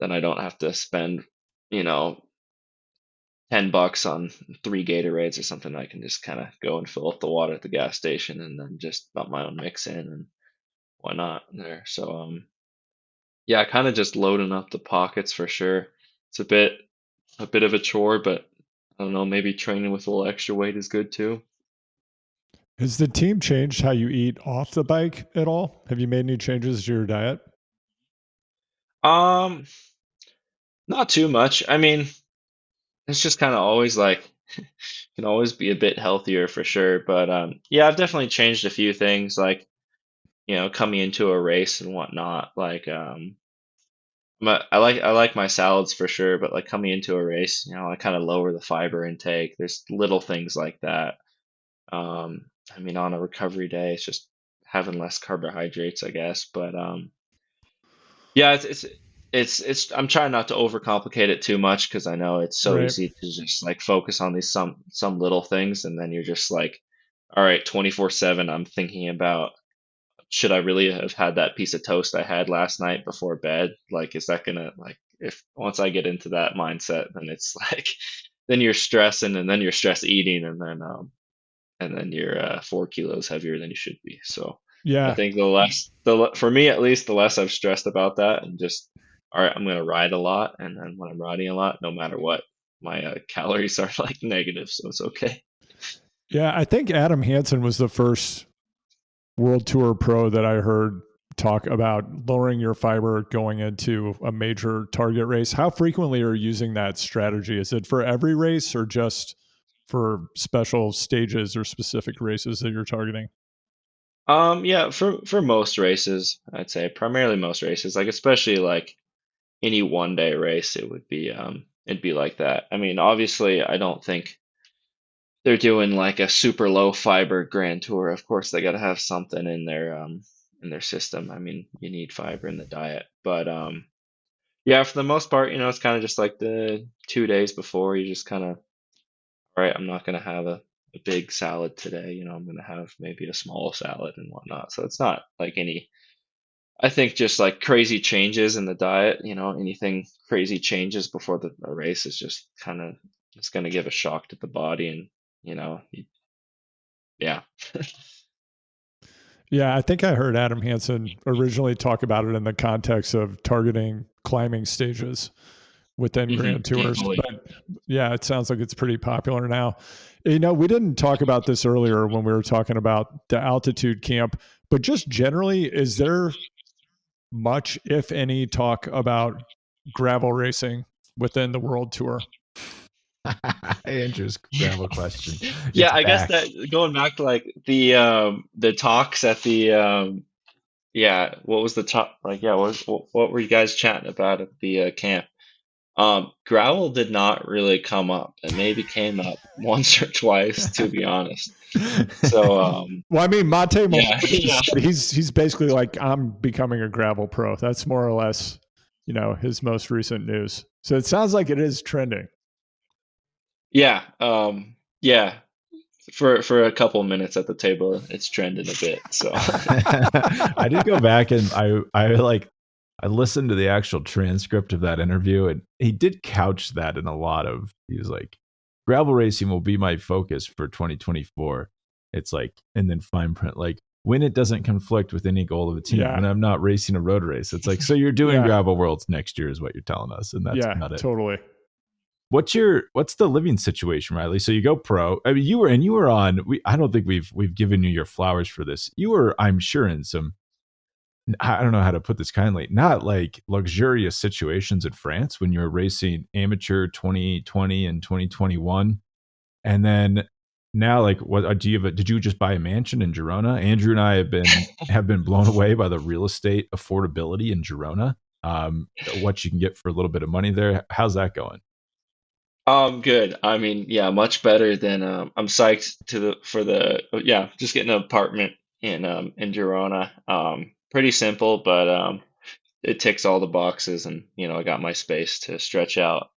S3: then I don't have to spend, you know, $10 on three Gatorades or something. I can just kind of go and fill up the water at the gas station and then just dump my own mix in and whatnot there. So yeah, kind of just loading up the pockets for sure. It's a bit of a chore, but I don't know, maybe training with a little extra weight is good too.
S2: Has the team changed how you eat off the bike at all? Have you made any changes to your diet?
S3: Um, Not too much. I mean, it's just kind of always like can always be a bit healthier for sure. But yeah, I've definitely changed a few things, like coming into a race and whatnot. Like I like my salads for sure, but like coming into a race, I kind of lower the fiber intake. There's little things like that. I mean, on a recovery day, it's just having less carbohydrates, I guess. But yeah, it's. I'm trying not to overcomplicate it too much because I know it's so
S2: Right.
S3: easy to just like focus on these some little things, and then you're just like, all right, 24/7. I'm thinking about should I really have had that piece of toast I had last night before bed? Like, is that gonna like if once I get into that mindset, then it's like then you're stressing and then you're stress eating and then you're 4 kilos heavier than you should be. So I
S2: Yeah.
S3: think for me at least, the less I've stressed about that and just, all right, I'm gonna ride a lot, and then when I'm riding a lot, no matter what, my calories are like negative, so it's okay.
S2: Yeah. I think Adam Hansen was the first World Tour pro that I heard talk about lowering your fiber going into a major target race. How frequently are you using that strategy? Is it for every race or just for special stages or specific races that you're targeting?
S3: Yeah, for most races, I'd say primarily most races, like especially like any 1 day race, it'd be like that. I mean, obviously, I don't think they're doing like a super low fiber grand tour. Of course, they got to have something in their system. I mean, you need fiber in the diet, but yeah, for the most part, it's kind of just like the 2 days before. You just kind of, all right, I'm not gonna have a big salad today. I'm gonna have maybe a small salad and whatnot. So it's not like any, I think just like crazy changes in the diet, anything crazy changes before a race is just kind of, it's going to give a shock to the body and, yeah.
S2: Yeah, I think I heard Adam Hansen originally talk about it in the context of targeting climbing stages within Grand Tours.
S3: Totally.
S2: But yeah, it sounds like it's pretty popular now. We didn't talk about this earlier when we were talking about the altitude camp, but just generally, is there much, if any, talk about gravel racing within the World Tour?
S1: Andrew's gravel question.
S3: Yeah,
S1: It's
S3: I guess
S1: back.
S3: that going back to like the talks at the yeah, what was the talk like? Yeah, what were you guys chatting about at the camp? Gravel did not really come up. It maybe came up once or twice, to be honest. So
S2: Well, I mean, Mate
S3: yeah,
S2: Malone
S3: yeah.
S2: said he's basically like, I'm becoming a gravel pro. That's more or less, his most recent news. So it sounds like it is trending.
S3: Yeah, yeah. For a couple minutes at the table, it's trending a bit. So
S1: I did go back and I listened to the actual transcript of that interview, and he did couch that in a lot of, he was like, gravel racing will be my focus for 2024. It's like, and then fine print, like, when it doesn't conflict with any goal of a team,
S2: Yeah.
S1: when I'm not racing a road race. It's like, so you're doing
S2: Yeah.
S1: gravel worlds next year is what you're telling us. And that's
S2: Yeah,
S1: about it.
S2: totally.
S1: What's the living situation, Riley? So you go pro. I mean, you were on. I don't think we've given you your flowers for this. You were, I'm sure, in some, I don't know how to put this kindly, not like luxurious situations in France when you were racing amateur 2020 and 2021, and then now, like, what do you have? Did you just buy a mansion in Girona? Andrew and I have been blown away by the real estate affordability in Girona. What you can get for a little bit of money there. How's that going?
S3: good. I mean, yeah, much better than I'm psyched for the yeah, just getting an apartment in Girona. Pretty simple, but it ticks all the boxes, and I got my space to stretch out.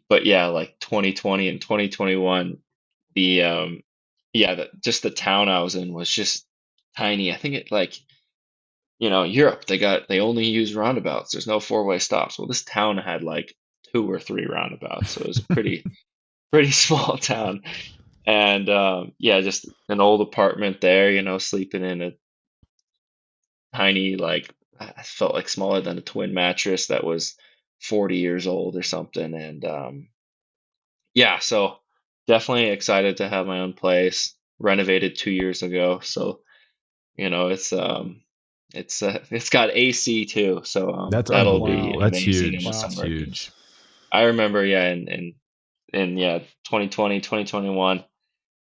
S3: But yeah, like 2020 and 2021, the yeah, just the town I was in was just tiny. I think it like Europe, they only use roundabouts. There's no four-way stops. Well, this town had like two or three roundabouts, so it was a pretty small town. And yeah, just an old apartment there, sleeping in a tiny, like, I felt like smaller than a twin mattress that was 40 years old or something. And yeah, so definitely excited to have my own place. Renovated 2 years ago, so it's got AC too, so
S1: That's
S3: that'll be
S1: unbelievable.
S2: Wow.
S1: That's
S3: amazing in
S1: huge.
S3: the
S2: Wow.
S1: That's
S3: summer.
S1: huge.
S3: I remember, yeah, in yeah, 2020, 2021,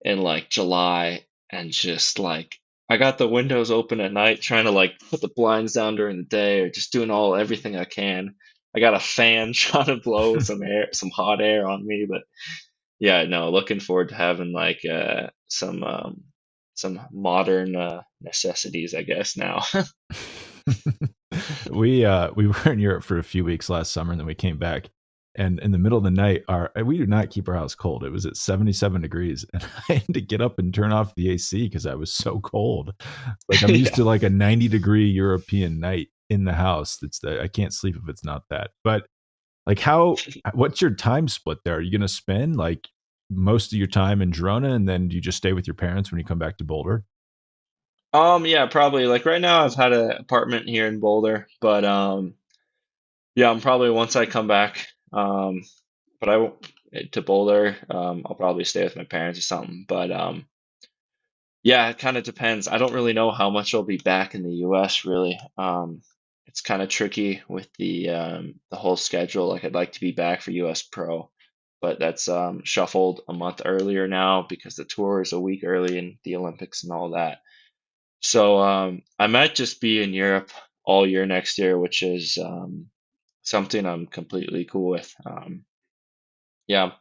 S3: in like July, and just like I got the windows open at night trying to like put the blinds down during the day or just doing everything I can. I got a fan trying to blow some hot air on me, but yeah, no, looking forward to having like some modern necessities, I guess now.
S1: We were in Europe for a few weeks last summer, and then we came back. And in the middle of the night, we do not keep our house cold. It was at 77 degrees, and I had to get up and turn off the AC because I was so cold. Like I'm used
S3: Yeah.
S1: to like a 90-degree European night in the house. I can't sleep if it's not that. But like what's your time split there? Are you going to spend like most of your time in Girona, and then do you just stay with your parents when you come back to Boulder?
S3: Yeah, probably. Like right now, I've had an apartment here in Boulder, but yeah, I'm probably once I come back, but I won't to Boulder. I'll probably stay with my parents or something. But yeah, it kind of depends. I don't really know how much I'll be back in the U.S. really. It's kind of tricky with the whole schedule. Like I'd like to be back for U.S. Pro, but that's shuffled a month earlier now because the tour is a week early and the Olympics and all that. So I might just be in Europe all year next year, which is something I'm completely cool with. Yeah,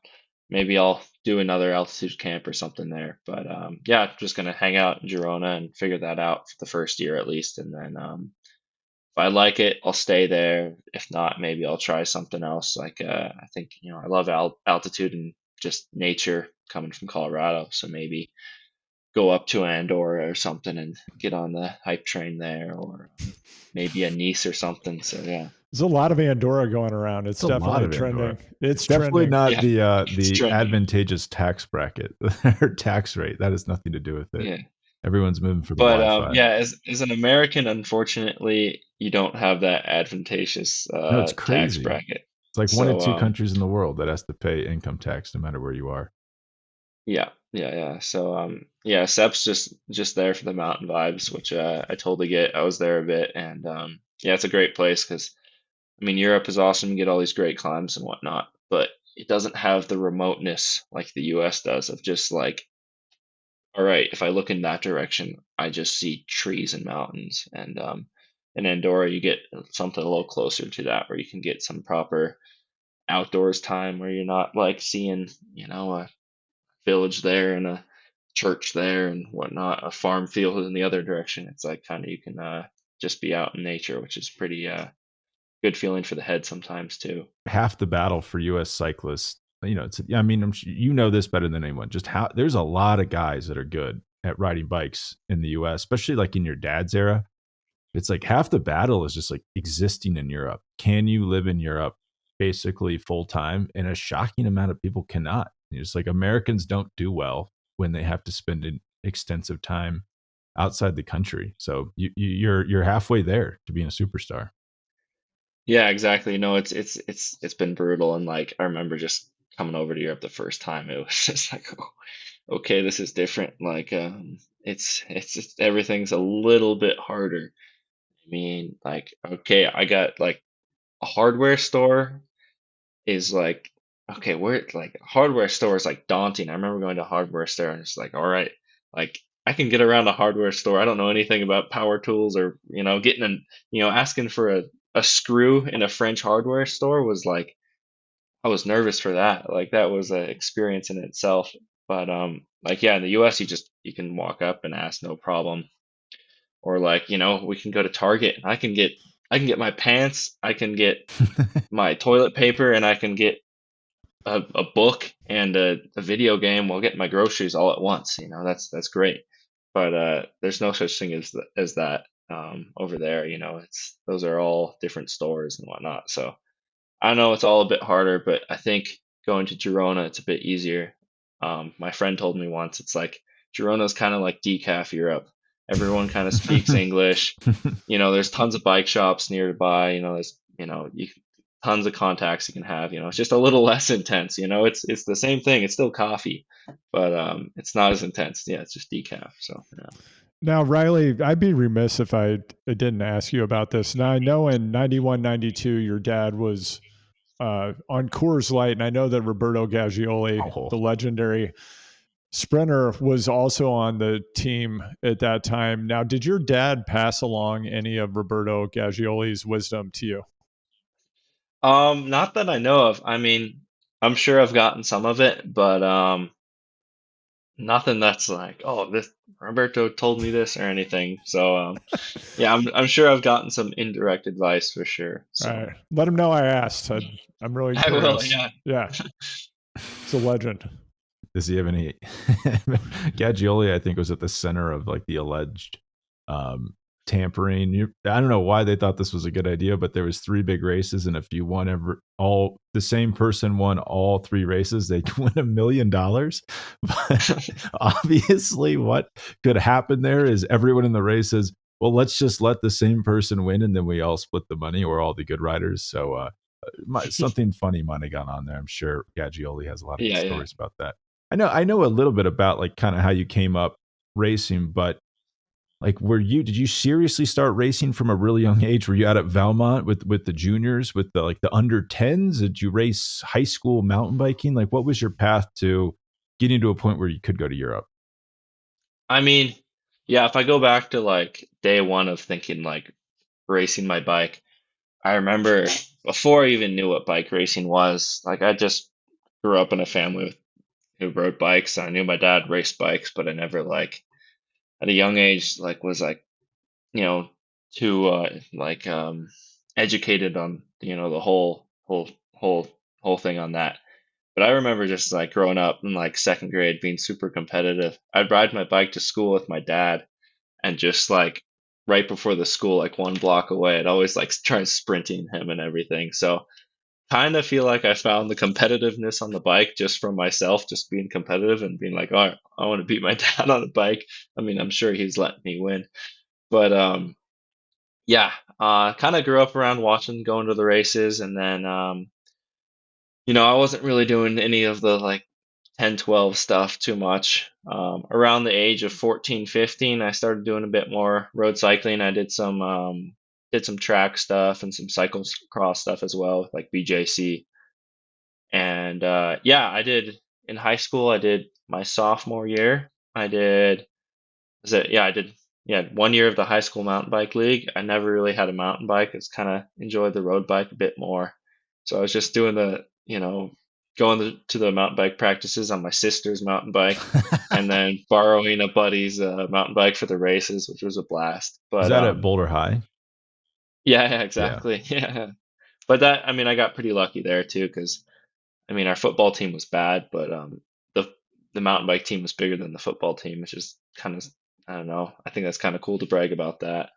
S3: maybe I'll do another altitude camp or something there. But yeah, I'm just gonna hang out in Girona and figure that out for the first year at least, and then if I like it, I'll stay there. If not, maybe I'll try something else. Like I think I love altitude and just nature coming from Colorado, so maybe go up to Andorra or something and get on the hype train there, or maybe a Nice or something. So yeah,
S2: There's a lot of Andorra going around. It's
S1: It's a lot
S2: definitely
S1: of Andorra.
S2: trending. It's
S1: It's definitely
S2: trending.
S1: not
S3: yeah, it's
S1: the
S3: trending.
S1: advantageous tax bracket or tax rate. That has nothing to do with it.
S3: Yeah.
S1: Everyone's moving for the
S3: But
S1: Wi-Fi.
S3: yeah, as an American, unfortunately, you don't have that advantageous
S1: No, it's
S3: tax
S1: crazy.
S3: bracket.
S1: It's like one of
S3: So
S1: two countries in the world that has to pay income tax no matter where you are.
S3: yeah, yeah, yeah. So yeah, SEP's just there for the mountain vibes, which I totally get. I was there a bit, and yeah, it's a great place because I mean Europe is awesome. You get all these great climbs and whatnot, but it doesn't have the remoteness like the US does of just like, all right, if I look in that direction, I just see trees and mountains. And in Andorra, you get something a little closer to that, where you can get some proper outdoors time, where you're not like seeing, a village there and a church there and whatnot, a farm field in the other direction. It's like kind of you can just be out in nature, which is pretty good feeling for the head sometimes too.
S1: Half the battle for U.S. cyclists, I mean, you know this better than anyone. Just how there's a lot of guys that are good at riding bikes in the U.S., especially like in your dad's era. It's like half the battle is just like existing in Europe. Can you live in Europe basically full time? And a shocking amount of people cannot. It's like Americans don't do well when they have to spend an extensive time outside the country. So you're halfway there to being a superstar.
S3: Yeah, exactly. No, it's been brutal, and like I remember just coming over to Europe the first time, it was just like, oh, okay, this is different. Like, it's just everything's a little bit harder. I mean, like, okay, I got like a hardware store is like, okay, where like a hardware store is like daunting. I remember going to a hardware store and it's like, all right, like I can get around a hardware store. I don't know anything about power tools or, getting asking for a screw in a French hardware store was like, I was nervous for that. Like that was an experience in itself. But like yeah, in the US you can walk up and ask no problem. Or like, we can go to Target and I can get my pants, I can get my toilet paper, and I can get a book and a video game while getting my groceries all at once. That's great. But there's no such thing as that over there. It's those are all different stores and whatnot. So I know it's all a bit harder, but I think going to Girona it's a bit easier. My friend told me once it's like Girona's kind of like decaf Europe. Everyone kind of speaks English. There's tons of bike shops nearby. There's tons of contacts you can have. It's just a little less intense. It's the same thing. It's still coffee, but it's not as intense. Yeah, it's just decaf. So yeah.
S2: Now, Riley, I'd be remiss if I didn't ask you about this. Now, I know in 91, 92, your dad was on Coors Light, and I know that Roberto Gaggioli,
S1: Oh,
S2: the legendary sprinter, was also on the team at that time. Now, did your dad pass along any of Roberto Gaggioli's wisdom to you?
S3: Not that I know of. I mean, I'm sure I've gotten some of it, but nothing that's like, oh, this Roberto told me this or anything. So yeah, I'm sure I've gotten some indirect advice for sure.
S2: All
S3: So
S2: right. Let him know I asked. I'm really
S3: I will,
S2: curious.
S3: yeah.
S2: Yeah. It's a legend.
S1: Does he have any? Gaggioli, I think, was at the center of like the alleged tampering. I don't know why they thought this was a good idea, but there was 3 big races, and if you won all the same person won all 3 races, they win $1 million. But obviously, what could happen there is everyone in the race says, "Well, let's just let the same person win, and then we all split the money, or all the good riders." So something funny might have gone on there. I'm sure Gaggioli has a lot of good
S3: Yeah, yeah.
S1: stories about that. I know a little bit about like kind of how you came up racing, but like did you seriously start racing from a really young age? Were you out at Valmont with the juniors, with the like the under 10s? Did you race high school mountain biking? Like what was your path to getting to a point where you could go to Europe?
S3: I mean, yeah, if I go back to like day one of thinking like racing my bike, I remember before I even knew what bike racing was, like I just grew up in a family who rode bikes. I knew my dad raced bikes, but I never like at a young age like was like, you know, too like educated on, the whole thing on that. But I remember just like growing up in like second grade being super competitive. I'd ride my bike to school with my dad and just like right before the school, like 1 block away, I'd always like try sprinting him and everything. So kind of feel like I found the competitiveness on the bike just from myself, just being competitive and being like, oh, I want to beat my dad on a bike. I mean, I'm sure he's letting me win, but yeah, kind of grew up around watching, going to the races, and then I wasn't really doing any of the like 10, 12 stuff too much. Around the age of 14, 15, I started doing a bit more road cycling. I did some track stuff and some cyclocross stuff as well, like BJC. And yeah, I did in high school. I did my sophomore year. I did, yeah, 1 year of the high school mountain bike league. I never really had a mountain bike. I just kind of enjoyed the road bike a bit more. So I was just doing going to the mountain bike practices on my sister's mountain bike, and then borrowing a buddy's mountain bike for the races, which was a blast.
S1: Was
S3: But
S1: that at Boulder High?
S3: yeah, yeah,
S1: Yeah.
S3: exactly. Yeah. But I mean, I got pretty lucky there too, because I mean, our football team was bad, but the the mountain bike team was bigger than the football team, which is kind of, I don't know. I think that's kind of cool to brag about that.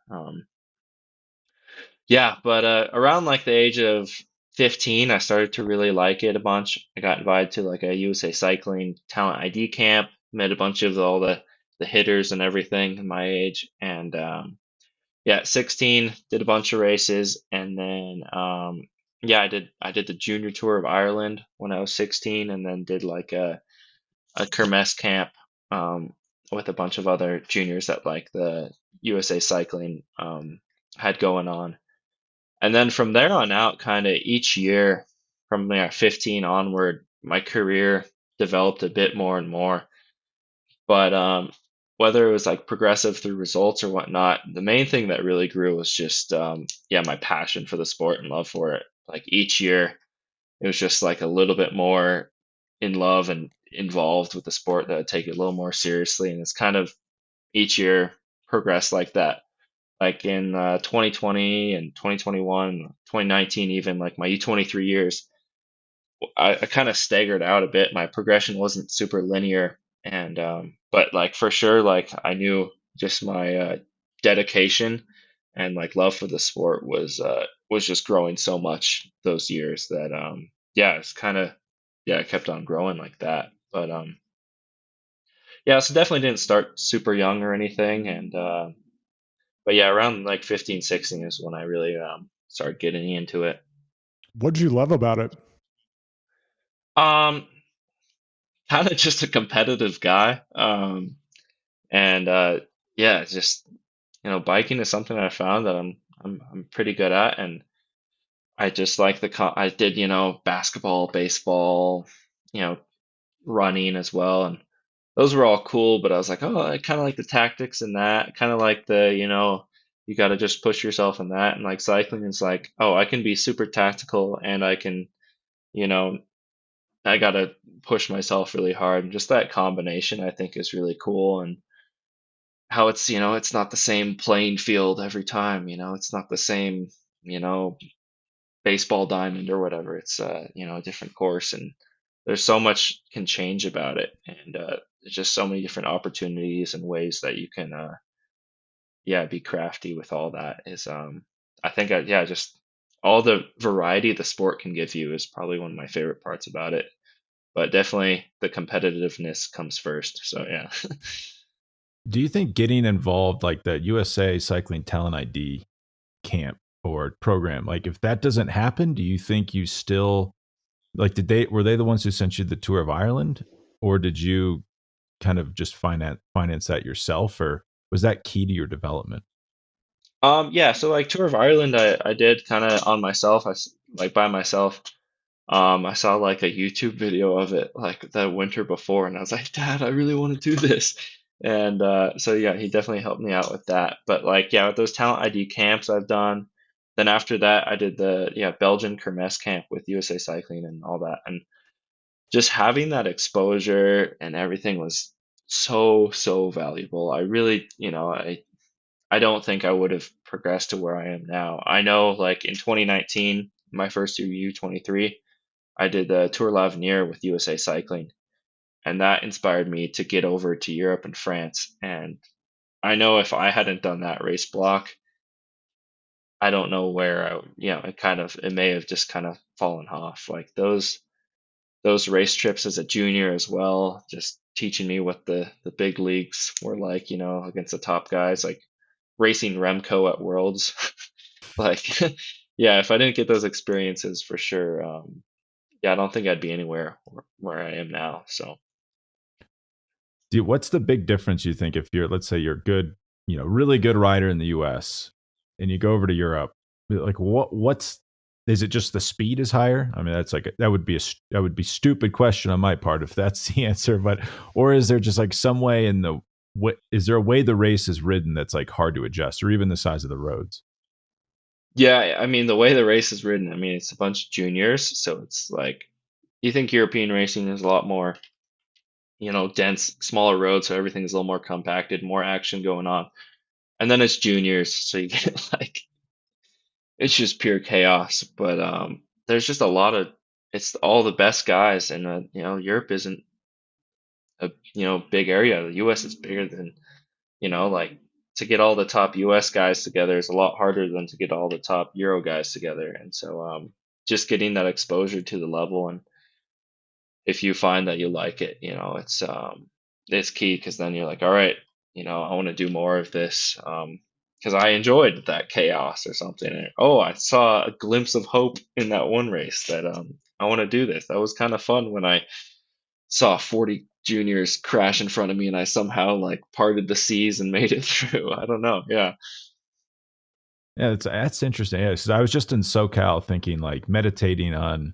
S3: Yeah, but around like the age of 15, I started to really like it a bunch. I got invited to like a USA Cycling Talent ID camp, met a bunch of all the hitters and everything in my age, and yeah, at 16 did a bunch of races, and then yeah, I did the junior tour of Ireland when I was 16, and then did like a Kermesse camp um, with a bunch of other juniors that like the USA Cycling had going on. And then from there on out, kind of each year from there 15 onward, my career developed a bit more and more. But whether it was like progressive through results or whatnot, the main thing that really grew was just yeah, my passion for the sport and love for it. Like each year, it was just like a little bit more in love and involved with the sport that I take it a little more seriously. And it's kind of each year progressed like that. Like in 2020 and 2021, 2019, even like my U23 years, I kind of staggered out a bit. My progression wasn't super linear, and but like for sure, like I knew just my dedication and like love for the sport was just growing so much those years that yeah, it's kind of, yeah, it kept on growing like that. But yeah, so definitely didn't start super young or anything, and but yeah, around like 15, 16 is when I really started getting into it.
S2: What did you love about it?
S3: Um, Kind of just a competitive guy. And yeah, it's just biking is something I found that I'm pretty good at, and I just like I did basketball, baseball, you know running as well, and those were all cool. But I was like, oh, I kind of like the tactics in that, kind of like the you got to just push yourself in that, and like cycling is like, oh, I can be super tactical, and I can you know I gotta push myself really hard. And just that combination, I think, is really cool. And how it's, it's not the same playing field every time. It's not the same, you know, baseball diamond or whatever. It's a different course, and there's so much can change about it, and there's just so many different opportunities and ways that you can, yeah, be crafty with all that. Is I think, yeah, just all the variety the sport can give you is probably one of my favorite parts about it. But definitely the competitiveness comes first. So yeah.
S1: Do you think getting involved, like the USA Cycling Talent ID camp or program, like if that doesn't happen, do you think you still like were they the ones who sent you the tour of Ireland, or did you kind of just finance that yourself, or was that key to your development?
S3: Yeah, so like Tour of Ireland, I did kind of on myself. Like by myself. I saw like a YouTube video of it like the winter before, and I was like, Dad, I really want to do this. And so yeah, he definitely helped me out with that. But like, yeah, with those talent ID camps I've done. Then after that, I did the Belgian Kermesse camp with USA Cycling and all that, and just having that exposure and everything was so valuable. I really, I don't think I would have progressed to where I am now. I know like in 2019, my first year U23. I did the Tour l'Avenir with USA Cycling, and that inspired me to get over to Europe and France. And I know if I hadn't done that race block, I don't know where it may have just kind of fallen off. Like those race trips as a junior as well, just teaching me what the big leagues were like, against the top guys, like racing Remco at Worlds. Like, yeah, if I didn't get those experiences for sure, yeah, I don't think I'd be anywhere where I am now. So,
S1: Dude, what's the big difference you think if you're, let's say you're good, really good rider in the US and you go over to Europe? Like what's is it just the speed is higher? I mean, that's like that would be stupid question on my part if that's the answer, but or is there just like some way in the what is there a way the race is ridden that's like hard to adjust or even the size of the roads?
S3: yeah, I mean, the way the race is ridden, I mean, it's a bunch of juniors, so it's like you think European racing is a lot more, dense, smaller roads, so everything's a little more compacted, more action going on. And then it's juniors, so you get like it's just pure chaos. But there's just a lot of it's all the best guys, and Europe isn't a big area. The U.S. is bigger than like to get all the top US guys together is a lot harder than to get all the top Euro guys together. And so just getting that exposure to the level, and if you find that you like it, it's key, because then you're like, all right, I want to do more of this. Because I enjoyed that chaos or something. And, oh, I saw a glimpse of hope in that one race that I want to do this. That was kind of fun when I saw 40 juniors crash in front of me and I somehow like parted the seas and made it through. I don't know. Yeah.
S1: Yeah, that's interesting. Yeah, 'cause I was just in SoCal thinking like meditating on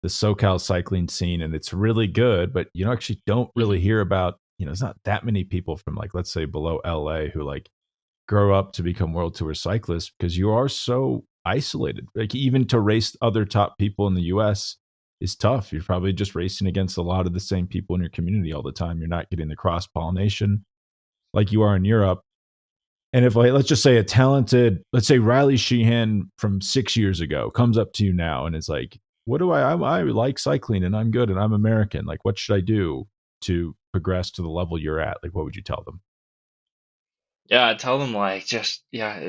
S1: the SoCal cycling scene, and it's really good, but you actually don't really
S3: Hmm.
S1: hear about, there's not that many people from like let's say below LA who like grow up to become world tour cyclists because you are so isolated. Like even to race other top people in the US is tough. You're probably just racing against a lot of the same people in your community all the time. You're not getting the cross pollination like you are in Europe. And if like let's just say a talented, let's say Riley Sheehan from 6 years ago comes up to you now and is like, "What do I like cycling and I'm good and I'm American. Like, what should I do to progress to the level you're at?" Like, what would you tell them?
S3: Yeah. I tell them like just, yeah,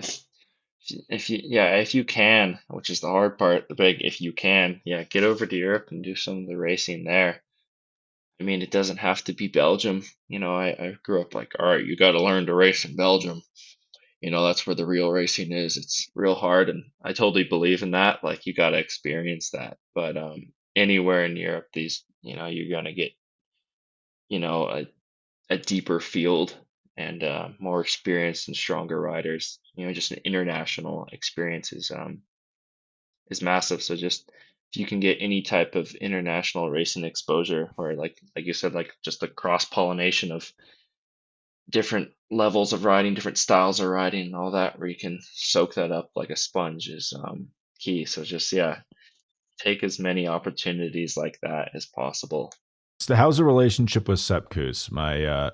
S3: if you can, which is the hard part, the big, if you can, yeah, get over to Europe and do some of the racing there. I mean, it doesn't have to be Belgium. I grew up like, all right, you got to learn to race in Belgium. That's where the real racing is. It's real hard, and I totally believe in that. Like you got to experience that. But anywhere in Europe, you're gonna get you know a, a deeper field, and more experienced and stronger riders. Just an international experience is massive. So just if you can get any type of international racing exposure, or like you said, like just the cross pollination of different levels of riding, different styles of riding, and all that, where you can soak that up like a sponge is key. So just, yeah, take as many opportunities like that as possible.
S1: So how's the relationship with Sepp Kuss? My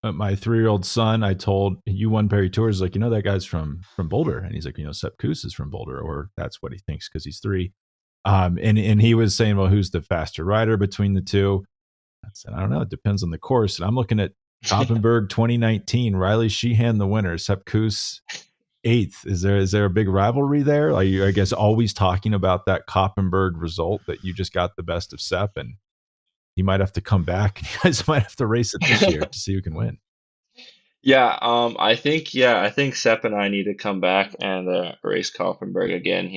S1: 3-year-old son, I told you won Perry Tours, like, that guy's from Boulder, and he's like, Sepp Kuss is from Boulder, or that's what he thinks because he's 3. And he was saying, well, who's the faster rider between the two? I said, I don't know. It depends on the course. And I'm looking at Koppenberg 2019, Riley Sheehan the winner, Sepp Kuss 8th. Is there a big rivalry there? Are you, I guess, always talking about that Koppenberg result that you just got the best of Sepp, and you might have to come back, and you guys might have to race it this year to see who can win?
S3: I think Sepp and I need to come back and race Koppenberg again.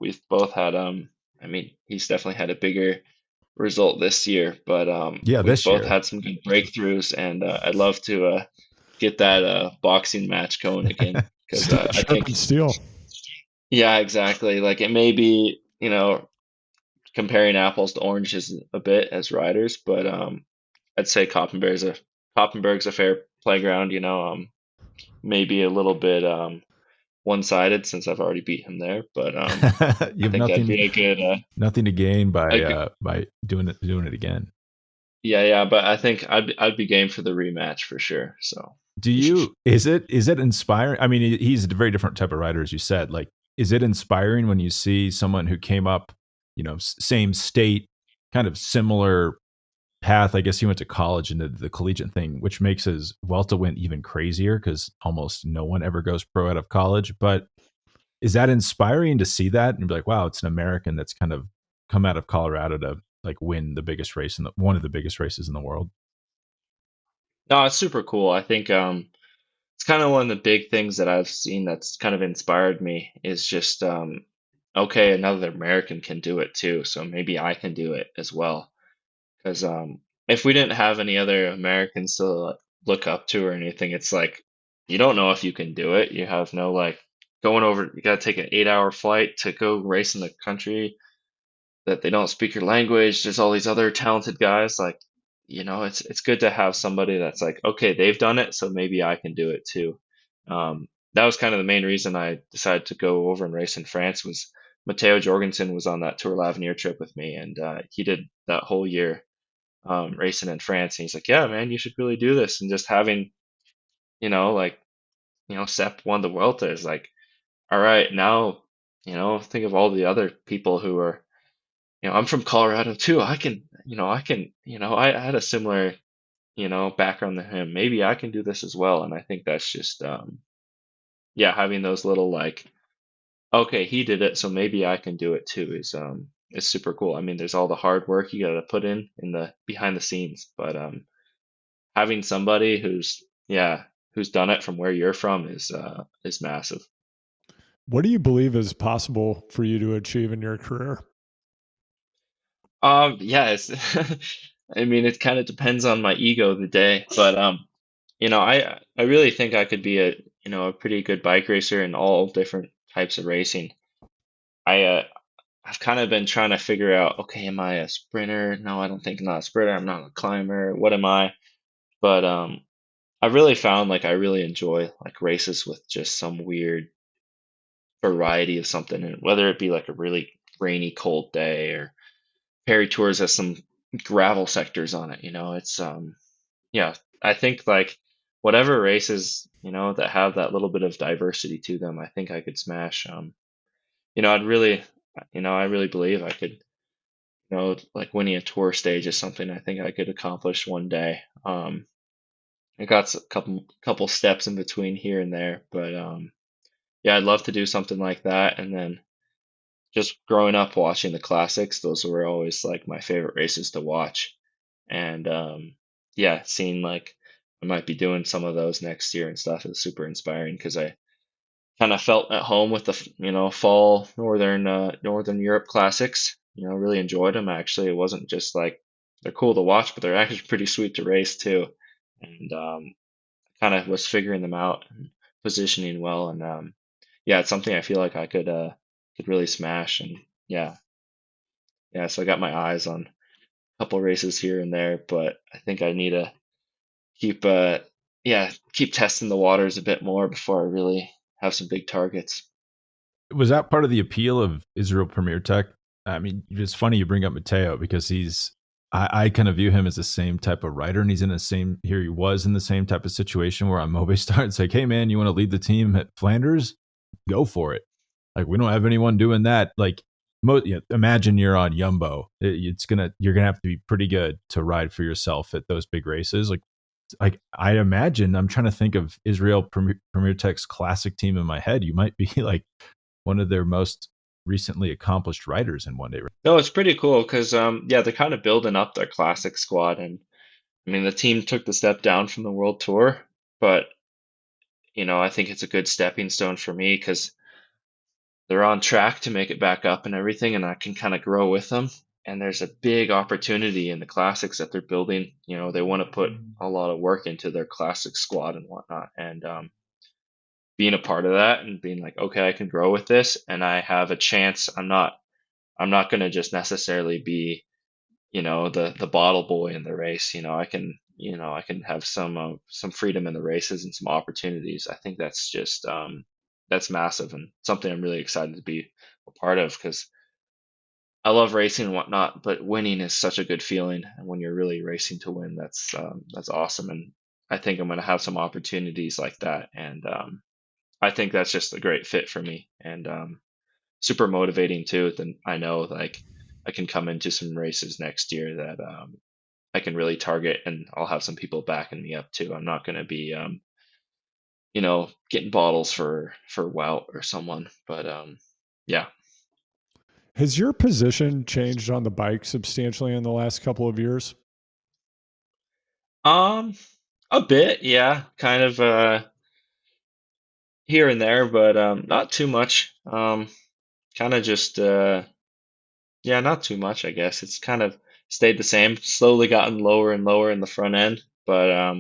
S3: We've both had I mean, he's definitely had a bigger result this year, but
S1: Yeah,
S3: we've
S1: this
S3: both
S1: year.
S3: had some good breakthroughs, and I'd love to get that boxing match going again because I
S2: Sharp
S3: think
S2: and steel.
S3: yeah, exactly. Like it may be, comparing apples to oranges a bit as riders, but I'd say Koppenberg's a fair playground. Maybe a little bit one-sided since I've already beat him there, but
S1: You
S3: I
S1: have
S3: think that'd
S1: nothing
S3: be
S1: nothing to gain
S3: a good
S1: by doing it again.
S3: yeah, but I think I'd be game for the rematch for sure. So
S1: Is it inspiring? I mean, he's a very different type of rider, as you said. Like, is it inspiring when you see someone who came up, same state, kind of similar path? I guess he went to college and did the collegiate thing, which makes his Welta win even crazier because almost no one ever goes pro out of college. But is that inspiring to see that and be like, wow, it's an American that's kind of come out of Colorado to like win the biggest race one of the biggest races in the world?
S3: no, it's super cool. I think it's kind of one of the big things that I've seen that's kind of inspired me is just okay, another American can do it too, so maybe I can do it as well. Because if we didn't have any other Americans to look up to or anything, it's like you don't know if you can do it. You have no like going over. You got to take an 8-hour flight to go race in the country that they don't speak your language. There's all these other talented guys. Like, it's good to have somebody that's like, okay, they've done it, so maybe I can do it too. That was kind of the main reason I decided to go over and race in France. Was Matteo Jorgensen was on that Tour l'Avenir trip with me, and he did that whole year racing in France. And he's like, yeah, man, you should really do this. And just having, like, Sepp won the Vuelta is like, all right, now, think of all the other people who are, I'm from Colorado too. I had a similar, background to him. Maybe I can do this as well. And I think that's just, yeah, having those little like, okay, he did it, so maybe I can do it too is super cool. I mean, there's all the hard work you got to put in the behind the scenes, but having somebody who's done it from where you're from is massive.
S2: What do you believe is possible for you to achieve in your career?
S3: Yeah, it's I mean, it kind of depends on my ego the day, but I really think I could be a pretty good bike racer in all different types of racing. I've kind of been trying to figure out, okay, am I a sprinter? No, I don't think I'm not a sprinter. I'm not a climber. What am I? But I really found like I really enjoy like races with just some weird variety of something, and whether it be like a really rainy, cold day or Perry Tours has some gravel sectors on it. It's yeah. I think like whatever races that have that little bit of diversity to them, I think I could smash. I'd really, I really believe I could. Like winning a tour stage is something I think I could accomplish one day. I got a couple steps in between here and there, but yeah, I'd love to do something like that. And then just growing up watching the classics, those were always like my favorite races to watch. And yeah, seeing like I might be doing some of those next year and stuff is super inspiring because I kind of felt at home with the fall Northern Europe classics. Really enjoyed them actually. It wasn't just like they're cool to watch, but they're actually pretty sweet to race too. And kind of was figuring them out and positioning well. And yeah, it's something I feel like I could really smash. And yeah, so I got my eyes on a couple races here and there, but I think I need to keep keep testing the waters a bit more before I really have some big targets.
S1: Was that part of the appeal of Israel Premier Tech? I mean, it's funny you bring up Mateo because I kind of view him as the same type of rider, and he's in the same, here he was in the same type of situation where on Movistar, it's like, hey man, you want to lead the team at Flanders? Go for it. Like, we don't have anyone doing that. Like, imagine you're on Yumbo. You're gonna have to be pretty good to ride for yourself at those big races. Like I imagine, I'm trying to think of Israel Premier Tech's classic team in my head. You might be like one of their most recently accomplished riders in one day.
S3: No, it's pretty cool because yeah, they're kind of building up their classic squad, and I mean the team took the step down from the World Tour, but I think it's a good stepping stone for me because they're on track to make it back up and everything, and I can kind of grow with them. And there's a big opportunity in the classics that they're building. They want to put a lot of work into their classic squad and whatnot, and being a part of that and being like, okay, I can grow with this, and I have a chance. I'm not going to just necessarily be, the bottle boy in the race. I can have some freedom in the races and some opportunities. I think that's just that's massive and something I'm really excited to be a part of because I love racing and whatnot, but winning is such a good feeling. And when you're really racing to win, that's awesome. And I think I'm going to have some opportunities like that. And I think that's just a great fit for me and super motivating too. Then I know like I can come into some races next year that I can really target, and I'll have some people backing me up too. I'm not going to be getting bottles for Wout or someone, but yeah.
S2: Has your position changed on the bike substantially in the last couple of years?
S3: Um, a bit, yeah, kind of here and there, but not too much. Kind of just yeah, not too much, I guess. It's kind of stayed the same, slowly gotten lower and lower in the front end, but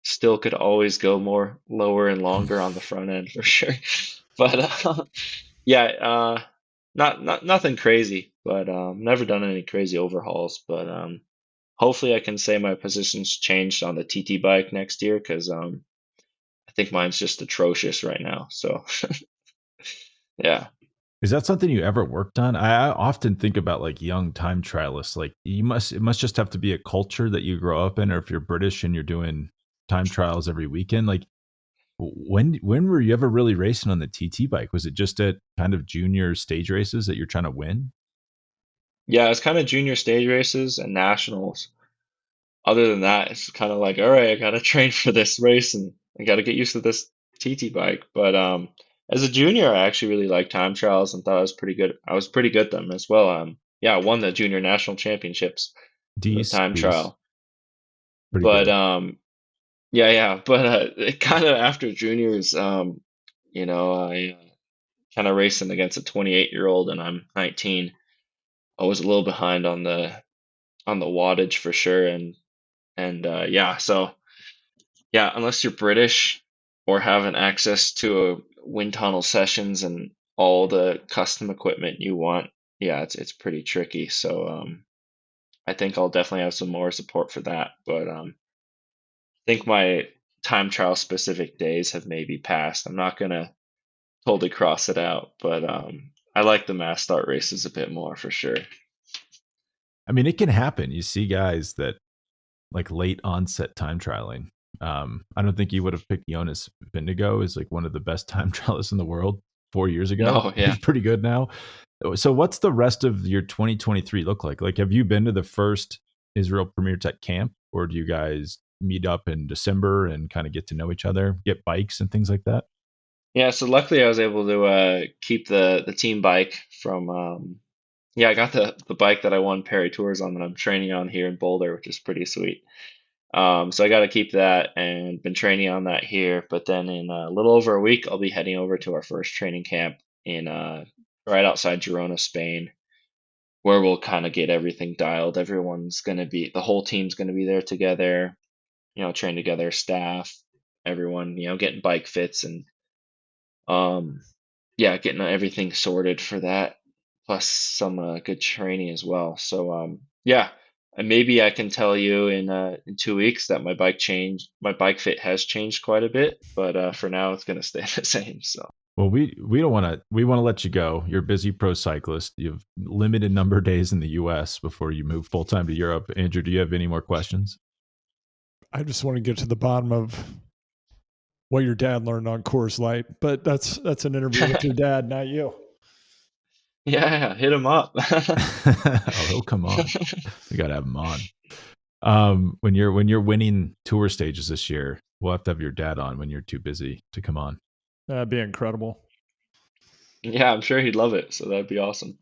S3: still could always go more lower and longer on the front end for sure. But yeah, nothing crazy, but never done any crazy overhauls, but hopefully I can say my position's changed on the TT bike next year because I think mine's just atrocious right now. So yeah.
S1: Is that something you ever worked on? I often think about like young time trialists. Like it must just have to be a culture that you grow up in, or if you're British and you're doing time trials every weekend. Like when were you ever really racing on the TT bike? Was it just at kind of junior stage races that you're trying to win?
S3: Yeah, it's kind of junior stage races and nationals. Other than that, it's kind of like, all right, I gotta train for this race and I gotta get used to this TT bike. But as a junior, I actually really liked time trials and thought I was pretty good. I was pretty good at them as well. Yeah, I won the junior national championships for the time
S1: D's
S3: trial.
S1: pretty
S3: But
S1: good.
S3: yeah, yeah. But it kind of after juniors, I kind of racing against a 28-year-old and I'm 19. I was a little behind on the wattage for sure, and yeah, so. Yeah, unless you're British or having access to a wind tunnel sessions and all the custom equipment you want, yeah, it's pretty tricky. So I think I'll definitely have some more support for that. But I think my time trial specific days have maybe passed. I'm not gonna totally cross it out, but I like the mass start races a bit more for sure.
S1: I mean, it can happen. You see guys that like late onset time trialing. I don't think you would have picked Jonas Vindigo as like one of the best time trialists in the world 4 years ago.
S3: No,
S1: He's
S3: yeah.
S1: pretty good now. So what's the rest of your 2023 look like? Like, have you been to the first Israel Premier Tech camp, or do you guys meet up in December and kind of get to know each other, get bikes and things like that?
S3: Yeah, so luckily I was able to keep the team bike from yeah, I got the bike that I won Perry Tours on that I'm training on here in Boulder, which is pretty sweet. So I got to keep that and been training on that here. But then in a little over a week, I'll be heading over to our first training camp in right outside Girona, Spain, where we'll kind of get everything dialed. The whole team's gonna be there together, train together, staff, everyone, getting bike fits and um, yeah, getting everything sorted for that, plus some good training as well. So yeah, and maybe I can tell you in 2 weeks that my bike fit has changed quite a bit, but for now it's gonna stay the same. So
S1: Well, we don't want to. We want to let you go. You're a busy pro cyclist. You have limited number of days in the U.S. before you move full time to Europe. Andrew, do you have any more questions?
S2: I just want to get to the bottom of what your dad learned on Coors Light, but that's an interview with your dad, not you.
S3: Yeah, hit him up.
S1: Oh, he'll come on. We got to have him on. When you're winning tour stages this year, we'll have to have your dad on when you're too busy to come on.
S2: That'd be incredible.
S3: Yeah, I'm sure he'd love it. So that'd be awesome.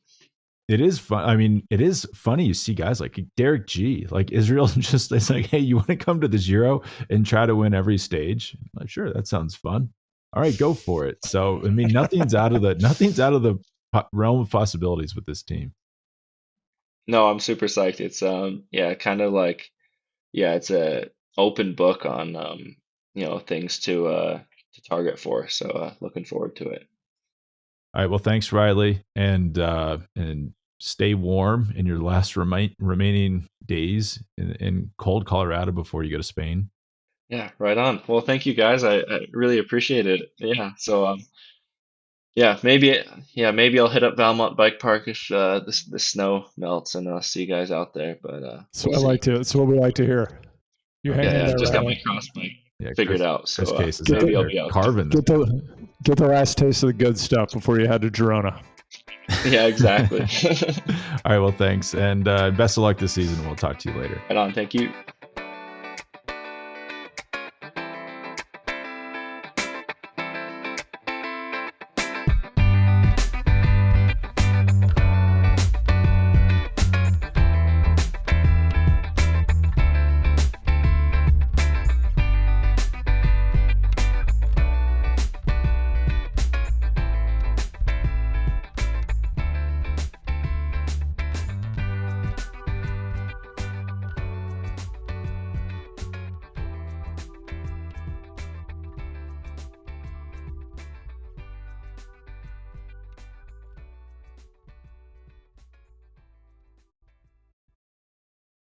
S1: It is fun. I mean, it is funny. You see guys like Derek G, like Israel, just it's like, hey, you want to come to the Giro and try to win every stage? I'm like, sure, that sounds fun. All right, go for it. So, I mean, nothing's out of the realm of possibilities with this team.
S3: No, I'm super psyched. It's kind of like it's a open book on things to target for. So looking forward to it.
S1: All right. Well, thanks, Riley, and stay warm in your last remaining days in cold Colorado before you go to Spain.
S3: Yeah, right on. Well, thank you guys. I really appreciate it. Yeah. So maybe I'll hit up Valmont Bike Park if the snow melts, and I'll see you guys out there. But
S2: that's what we like to hear. You hang in there,
S3: just
S2: Riley.
S3: Got my cross bike figured out. So
S1: maybe
S3: I'll be out.
S1: Carving.
S2: Get the last taste of the good stuff before you head to Girona.
S3: Yeah, exactly.
S1: All right. Well, thanks, and best of luck this season. We'll talk to you later.
S3: Right on. Thank you.